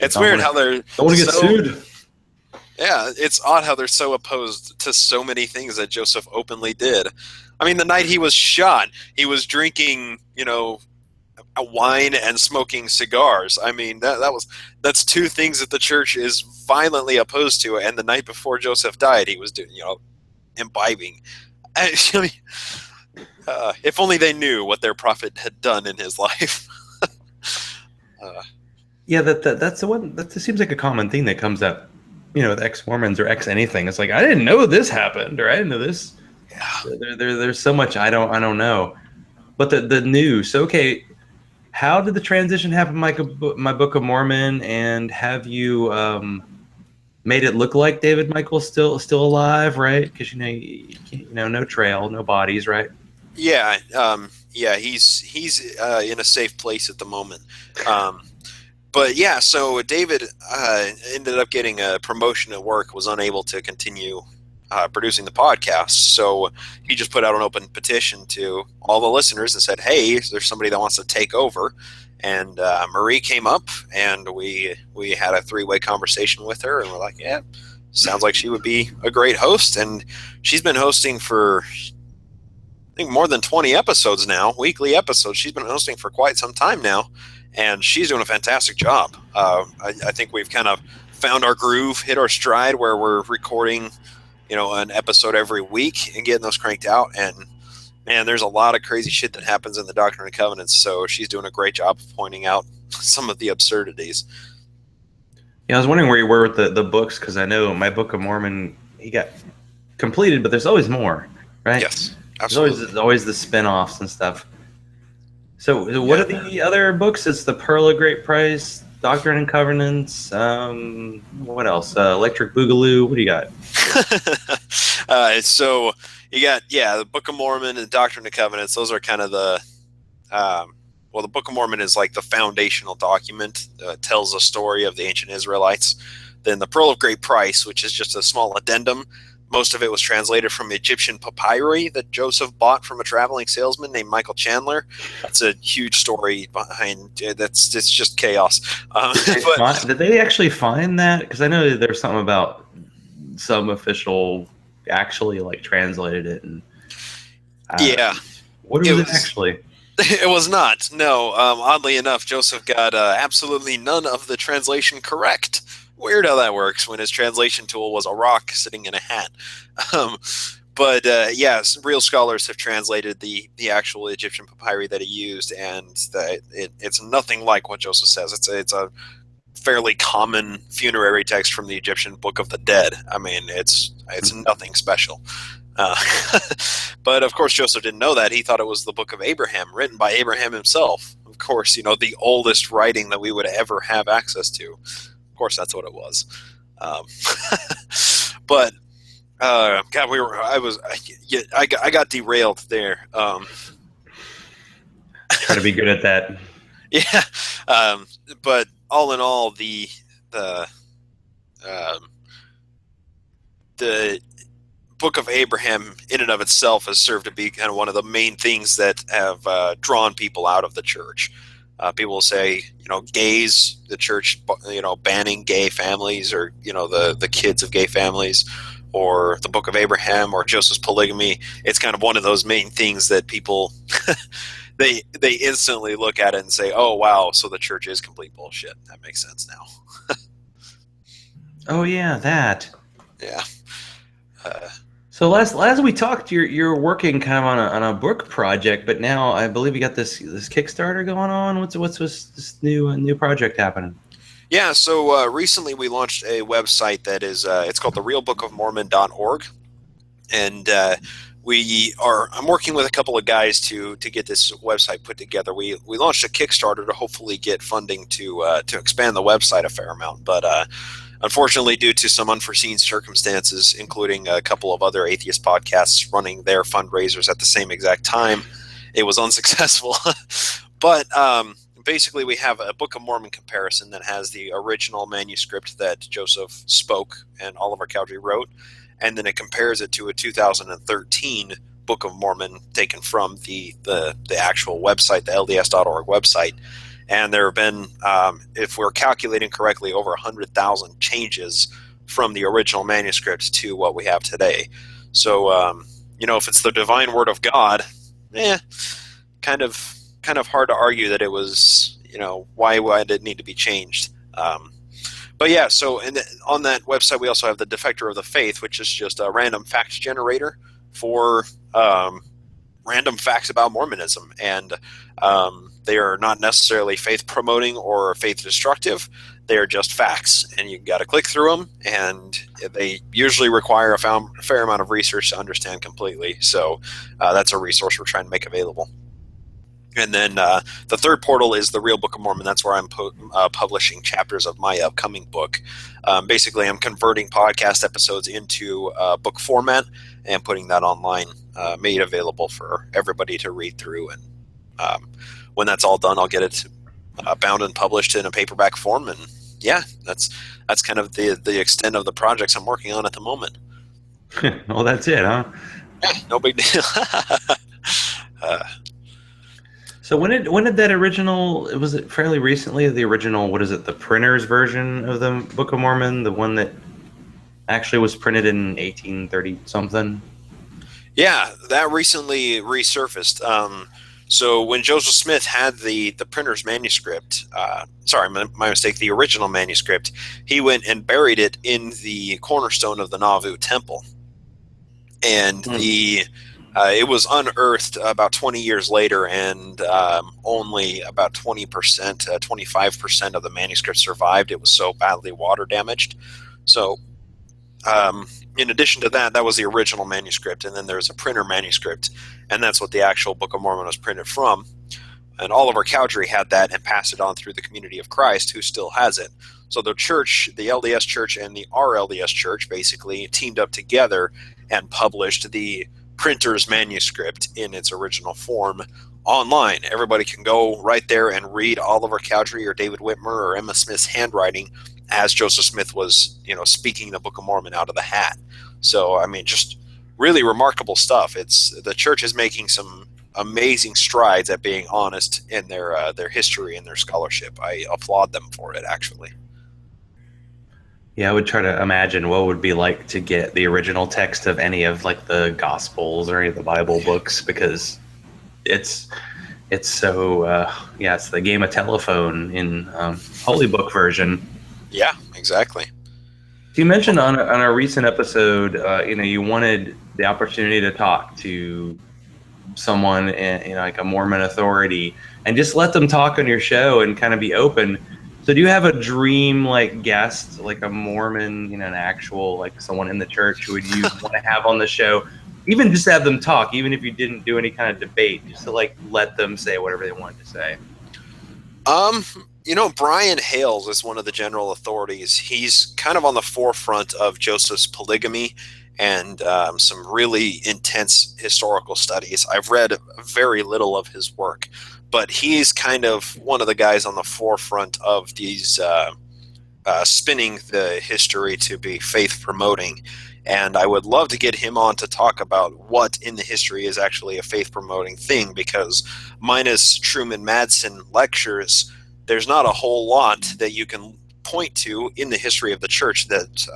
It's weird how they're don't want to get sued. Yeah, it's odd how they're so opposed to so many things that Joseph openly did. I mean, the night he was shot, he was drinking, a wine and smoking cigars. I mean, that's two things that the church is violently opposed to. And the night before Joseph died, he was doing, imbibing. Actually, if only they knew what their prophet had done in his life. Yeah, that's the one. That seems like a common thing that comes up, with ex-Mormons or ex-anything. It's like, I didn't know this happened, or I didn't know this. Yeah. There's so much I don't know. But the news. So, okay, how did the transition happen, my Book of Mormon, and have you made it look like David Michael's still alive, right? Because you can't, no trail, no bodies, right? Yeah, he's in a safe place at the moment. But yeah, so David ended up getting a promotion at work, was unable to continue producing the podcast. So he just put out an open petition to all the listeners and said, hey, is there somebody that wants to take over? And Marie came up, and we had a 3-way conversation with her, and we're like, yeah, sounds like she would be a great host. And she's been hosting for, I think, more than 20 episodes now, weekly episodes. She's been hosting for quite some time now, and she's doing a fantastic job. I think we've kind of found our groove, hit our stride, where we're recording, an episode every week and getting those cranked out. And man, there's a lot of crazy shit that happens in the Doctrine and Covenants, so she's doing a great job of pointing out some of the absurdities. Yeah, I was wondering where you were with the books, because I know my Book of Mormon, he got completed, but there's always more, right? Yes, absolutely. There's always the spin-offs and stuff. So what are the other books? It's the Pearl of Great Price, Doctrine and Covenants. What else? Electric Boogaloo. What do you got? So you got the Book of Mormon and Doctrine and Covenants. Those are kind of the the Book of Mormon is like the foundational document. Tells the story of the ancient Israelites. Then the Pearl of Great Price, which is just a small addendum. Most of it was translated from Egyptian papyri that Joseph bought from a traveling salesman named Michael Chandler. That's a huge story behind it. It's just chaos. Did they actually find that? Because I know there's something about some official actually translated it. And what was it actually? It was not. No. Oddly enough, Joseph got absolutely none of the translation correct. Weird how that works when his translation tool was a rock sitting in a hat. But yes, real scholars have translated the actual Egyptian papyri that he used, and it's nothing like what Joseph says. It's a fairly common funerary text from the Egyptian Book of the Dead. I mean, it's nothing special. But of course, Joseph didn't know that. He thought it was the Book of Abraham, written by Abraham himself. Of course, the oldest writing that we would ever have access to. Of course, that's what it was. But God, I got derailed there. Try to be good at that. Yeah, but all in all, the Book of Abraham, in and of itself, has served to be kind of one of the main things that have drawn people out of the church. People will say, gays, the church, banning gay families, or, the kids of gay families, or the Book of Abraham, or Joseph's polygamy. It's kind of one of those main things that people, they instantly look at it and say, oh, wow, so the church is complete bullshit. That makes sense now. Oh, yeah, that. Yeah. So last we talked, you're working kind of on a book project, but now I believe you got this Kickstarter going on. What's this new project happening? Yeah, so recently we launched a website that is it's called the realbookofmormon.org, and I'm working with a couple of guys to get this website put together. We launched a Kickstarter to hopefully get funding to expand the website a fair amount, but unfortunately, due to some unforeseen circumstances, including a couple of other atheist podcasts running their fundraisers at the same exact time, it was unsuccessful. But basically, we have a Book of Mormon comparison that has the original manuscript that Joseph spoke and Oliver Cowdery wrote, and then it compares it to a 2013 Book of Mormon taken from the actual website, the LDS.org website. And there have been, if we're calculating correctly, over 100,000 changes from the original manuscript to what we have today. So, if it's the divine word of God, kind of hard to argue that it was, why did it need to be changed? But yeah, so on that website, we also have the Defector of the Faith, which is just a random fact generator for random facts about Mormonism. And they are not necessarily faith promoting or faith destructive. They are just facts. And you got to click through them. And they usually require a fair amount of research to understand completely. So that's a resource we're trying to make available. And then the third portal is the Real Book of Mormon. That's where I'm publishing chapters of my upcoming book. Basically, I'm converting podcast episodes into book format and putting that online, made available for everybody to read through. And when that's all done, I'll get it bound and published in a paperback form. And yeah, that's kind of the extent of the projects I'm working on at the moment. Well, that's it, huh? Yeah, no big deal. So when did that original, was it fairly recently, the original, what is it, the printer's version of the Book of Mormon, the one that actually was printed in 1830 something? Yeah, that recently resurfaced. So when Joseph Smith had the printer's manuscript, sorry, my mistake, the original manuscript, he went and buried it in the cornerstone of the Nauvoo Temple. And it was unearthed about 20 years later, and only about 20%, 25% of the manuscript survived. It was so badly water damaged. So in addition to that was the original manuscript, and then there's a printer manuscript, and that's what the actual Book of Mormon was printed from. And Oliver Cowdery had that and passed it on through the Community of Christ, who still has it. So the church, the LDS Church and the RLDS Church, basically teamed up together and published the printer's manuscript in its original form online. Everybody can go right there and read Oliver Cowdery or David Whitmer or Emma Smith's handwriting as Joseph Smith was, speaking the Book of Mormon out of the hat. So, I mean, just really remarkable stuff. The church is making some amazing strides at being honest in their history and their scholarship. I applaud them for it, actually. Yeah, I would try to imagine what it would be like to get the original text of any of like the Gospels or any of the Bible books, because it's so it's the game of telephone in Holy Book version. Yeah, exactly. You mentioned on a recent episode, you wanted the opportunity to talk to someone, like a Mormon authority, and just let them talk on your show and kind of be open. So do you have a dream, like, guest, like a Mormon, an actual, like, someone in the church who would you want to have on the show? Even just have them talk, even if you didn't do any kind of debate, just to, like, let them say whatever they wanted to say. Brian Hales is one of the general authorities. He's kind of on the forefront of Joseph's polygamy and some really intense historical studies. I've read very little of his work, but he's kind of one of the guys on the forefront of these spinning the history to be faith promoting. And I would love to get him on to talk about what in the history is actually a faith promoting thing, because minus Truman Madsen lectures, there's not a whole lot that you can point to in the history of the church that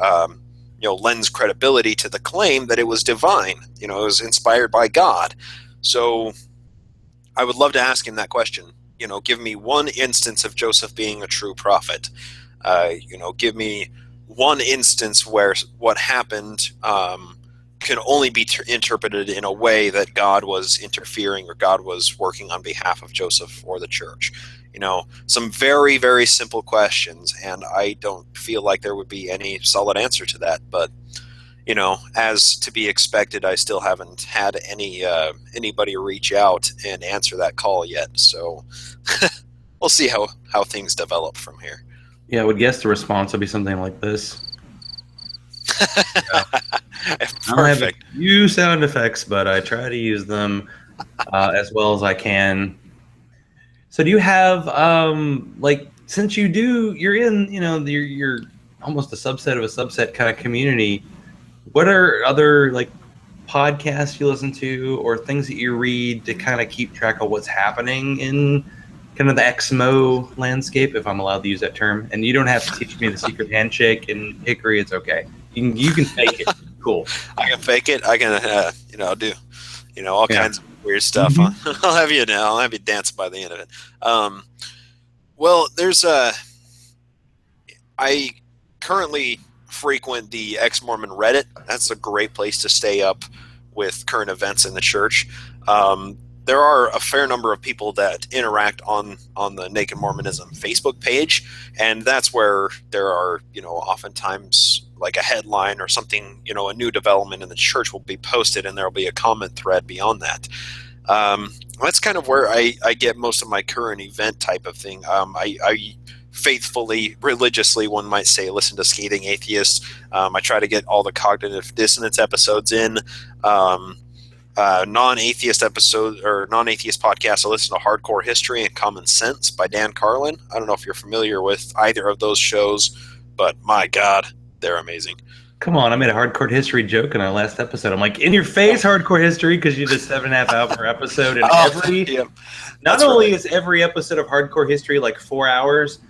lends credibility to the claim that it was divine. It was inspired by God. So I would love to ask him that question. Give me one instance of Joseph being a true prophet. Give me one instance where what happened can only be interpreted in a way that God was interfering or God was working on behalf of Joseph or the church. Some very, very simple questions, and I don't feel like there would be any solid answer to that. But, as to be expected, I still haven't had anybody reach out and answer that call yet. So we'll see how things develop from here. Yeah, I would guess the response would be something like this. Perfect. I don't have a few sound effects, but I try to use them as well as I can. So do you have, since you're in, you're almost a subset of a subset kind of community, what are other, podcasts you listen to or things that you read to kind of keep track of what's happening in kind of the XMO landscape, if I'm allowed to use that term. And you don't have to teach me the secret handshake and Hickory. It's okay. You can fake it. Cool. I can fake it. I can, do, all kinds of weird stuff. Mm-hmm. I'll have you dance by the end of it. Well, I currently frequent the ex-Mormon Reddit. That's a great place to stay up with current events in the church. There are a fair number of people that interact on the Naked Mormonism Facebook page, and that's where there are, oftentimes like a headline or something, a new development in the church will be posted, and there will be a comment thread beyond that. That's kind of where I get most of my current event type of thing. I faithfully, religiously, one might say, listen to Scathing Atheists. I try to get all the cognitive dissonance episodes in. Non-atheist episodes or non-atheist podcasts, I listen to Hardcore History and Common Sense by Dan Carlin. I don't know if you're familiar with either of those shows, but my God, they're amazing. Come on, I made a Hardcore History joke in our last episode. I'm like, in your face, Hardcore History, because you did a 7.5 hour episode, and not only is every episode of Hardcore History like 4 hours,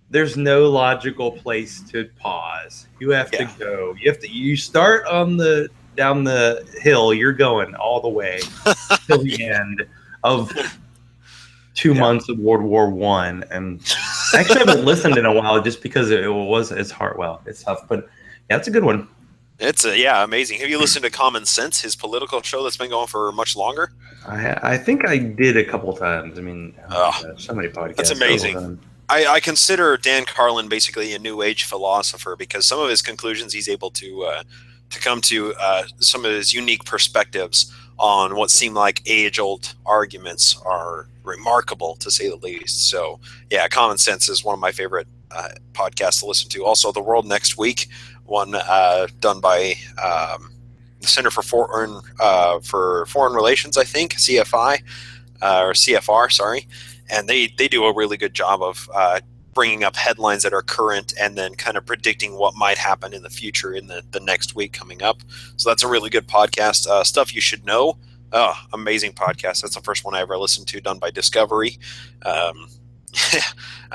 there's no logical place to pause. You have to go. You start down the hill, you're going all the way till the end of 2 months of World War I. And I actually haven't listened in a while just because it's hard. Well, it's tough, but yeah, it's a good one. It's amazing. Have you listened to Common Sense, his political show that's been going for much longer? I think I did a couple times. I mean, so many podcasts. That's amazing. I consider Dan Carlin basically a New Age philosopher because some of his conclusions he's able to come to some of his unique perspectives on what seem like age-old arguments are remarkable, to say the least. So, yeah, Common Sense is one of my favorite podcasts to listen to. Also, The World Next Week, one done by the Center for Foreign Relations, I think, CFI, or CFR, sorry. And they do a really good job of bringing up headlines that are current and then kind of predicting what might happen in the future in the next week coming up. So that's a really good podcast. Stuff You Should Know. Oh, amazing podcast. That's the first one I ever listened to, done by Discovery. I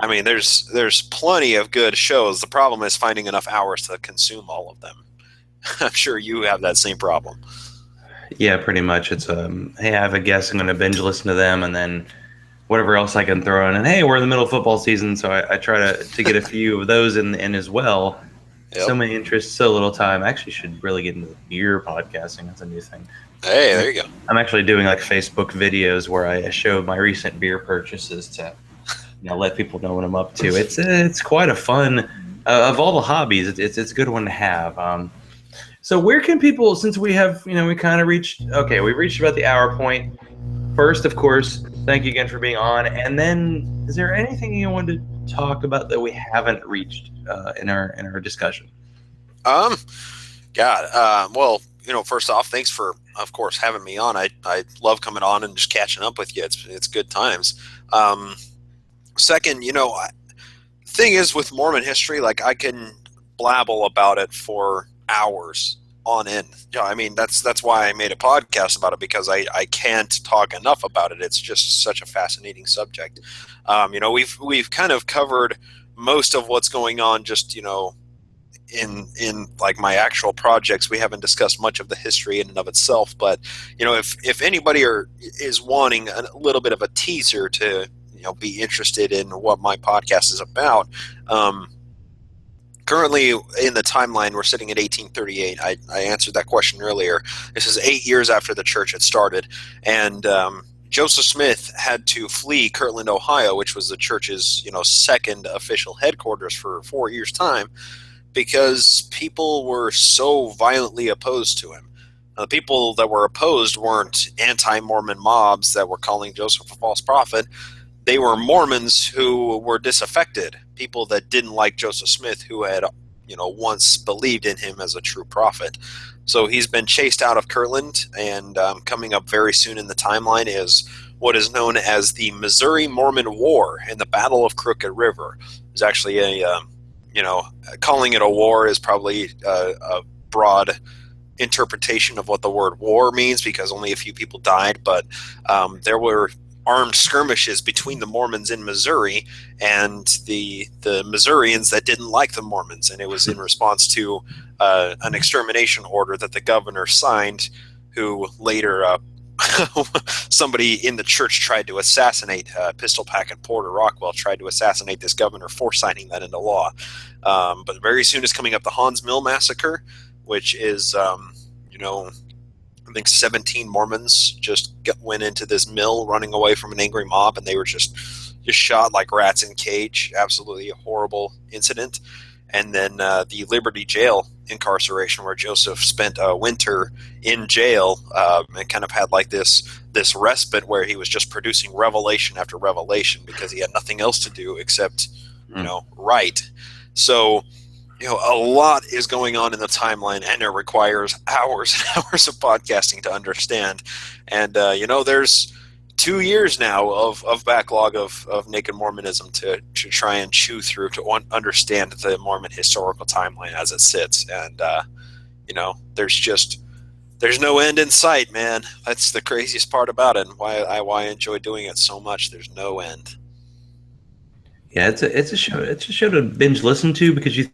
mean, there's plenty of good shows. The problem is finding enough hours to consume all of them. I'm sure you have that same problem. Yeah, pretty much. It's hey, I have a guest, I'm going to binge listen to them, and then whatever else I can throw in. And hey, we're in the middle of football season, so I try to get a few of those in as well. Yep. So many interests, so little time. I actually should really get into beer podcasting. That's a new thing. Hey, there you go. I'm actually doing like Facebook videos where I show my recent beer purchases to let people know what I'm up to. It's quite a fun of all the hobbies. It's a good one to have. So where can people, since we have we kind of reached about the hour point. First, of course, thank you again for being on. And then, is there anything you wanted to talk about that we haven't reached in our discussion? Well, first off, thanks for, of course, having me on. I love coming on and just catching up with you. It's good times. Second, thing is with Mormon history, like I can blabble about it for hours on end. I mean, that's why I made a podcast about it, because I can't talk enough about it. It's just such a fascinating subject. We've kind of covered most of what's going on just, in like my actual projects. We haven't discussed much of the history in and of itself, but if anybody is wanting a little bit of a teaser to be interested in what my podcast is about, currently in the timeline, we're sitting at 1838. I answered that question earlier. This is 8 years after the church had started, and Joseph Smith had to flee Kirtland, Ohio, which was the church's second official headquarters for 4 years' time, because people were so violently opposed to him. The people that were opposed weren't anti-Mormon mobs that were calling Joseph a false prophet. They were Mormons who were disaffected, people that didn't like Joseph Smith, who had, once believed in him as a true prophet. So he's been chased out of Kirtland, and coming up very soon in the timeline is what is known as the Missouri Mormon War and the Battle of Crooked River. There's actually calling it a war is probably a broad interpretation of what the word war means, because only a few people died, but there were armed skirmishes between the Mormons in Missouri and the Missourians that didn't like the Mormons, and it was in response to an extermination order that the governor signed, who later somebody in the church tried to assassinate. Pistol Packet Porter Rockwell tried to assassinate this governor for signing that into law. But very soon is coming up the Hans Mill Massacre, which is, I think 17 Mormons just went into this mill running away from an angry mob, and they were just shot like rats in cage. Absolutely a horrible incident. And then the Liberty Jail incarceration, where Joseph spent a winter in jail and kind of had like this respite where he was just producing revelation after revelation because he had nothing else to do except, write. So, a lot is going on in the timeline, and it requires hours and hours of podcasting to understand. And, there's 2 years now of backlog of Naked Mormonism to try and chew through to understand the Mormon historical timeline as it sits. And, there's no end in sight, man. That's the craziest part about it, and why I enjoy doing it so much. There's no end. Yeah, it's a show to binge listen to, because you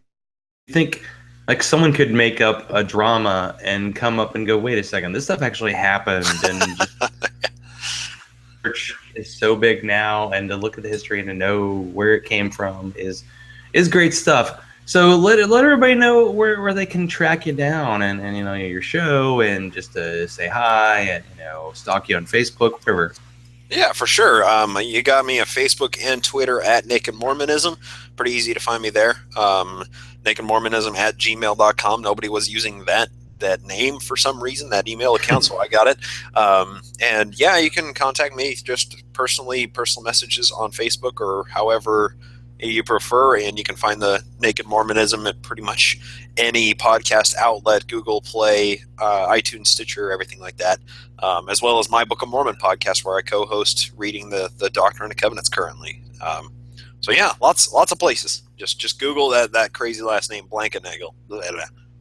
think like someone could make up a drama and come up and go, wait a second, this stuff actually happened, and church is so big now, and to look at the history and to know where it came from is great stuff. So let everybody know where they can track you down, and your show, and just to say hi, and stalk you on Facebook, whatever. Yeah, for sure. You got me on Facebook and Twitter at Naked Mormonism. Pretty easy to find me there. nakedmormonism@gmail.com. Nobody was using that name for some reason, that email account, so I got it. And yeah, you can contact me just personal messages on Facebook or however you prefer, and you can find the Naked Mormonism at pretty much any podcast outlet, Google Play, iTunes, Stitcher, everything like that, as well as my Book of Mormon podcast, where I co-host reading the Doctrine and Covenants currently. So yeah, lots of places. Just Google that crazy last name, Blankenagel.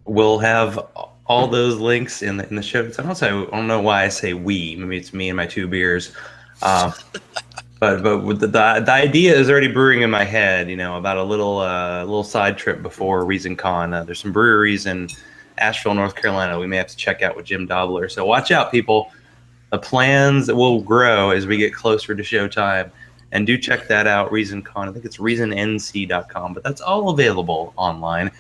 We'll have all those links in the show notes. I don't know why I say we. Maybe it's me and my 2 beers. But with the idea is already brewing in my head, about a little side trip before ReasonCon. There's some breweries in Asheville, North Carolina we may have to check out with Jim Dobler. So watch out, people. The plans will grow as we get closer to showtime. And do check that out, ReasonCon. I think it's reasonnc.com, but that's all available online.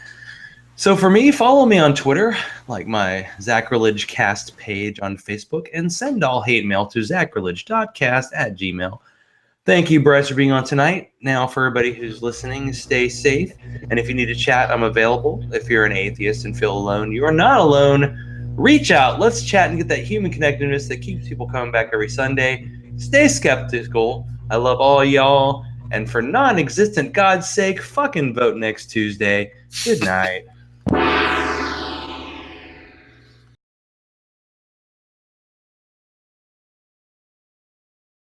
So for me, follow me on Twitter, like my Zachrilege cast page on Facebook, and send all hate mail to zachrilege.cast@gmail.com. Thank you, Bryce, for being on tonight. Now, for everybody who's listening, stay safe. And if you need to chat, I'm available. If you're an atheist and feel alone, you are not alone. Reach out. Let's chat and get that human connectedness that keeps people coming back every Sunday. Stay skeptical. I love all y'all. And for non-existent God's sake, fucking vote next Tuesday. Good night.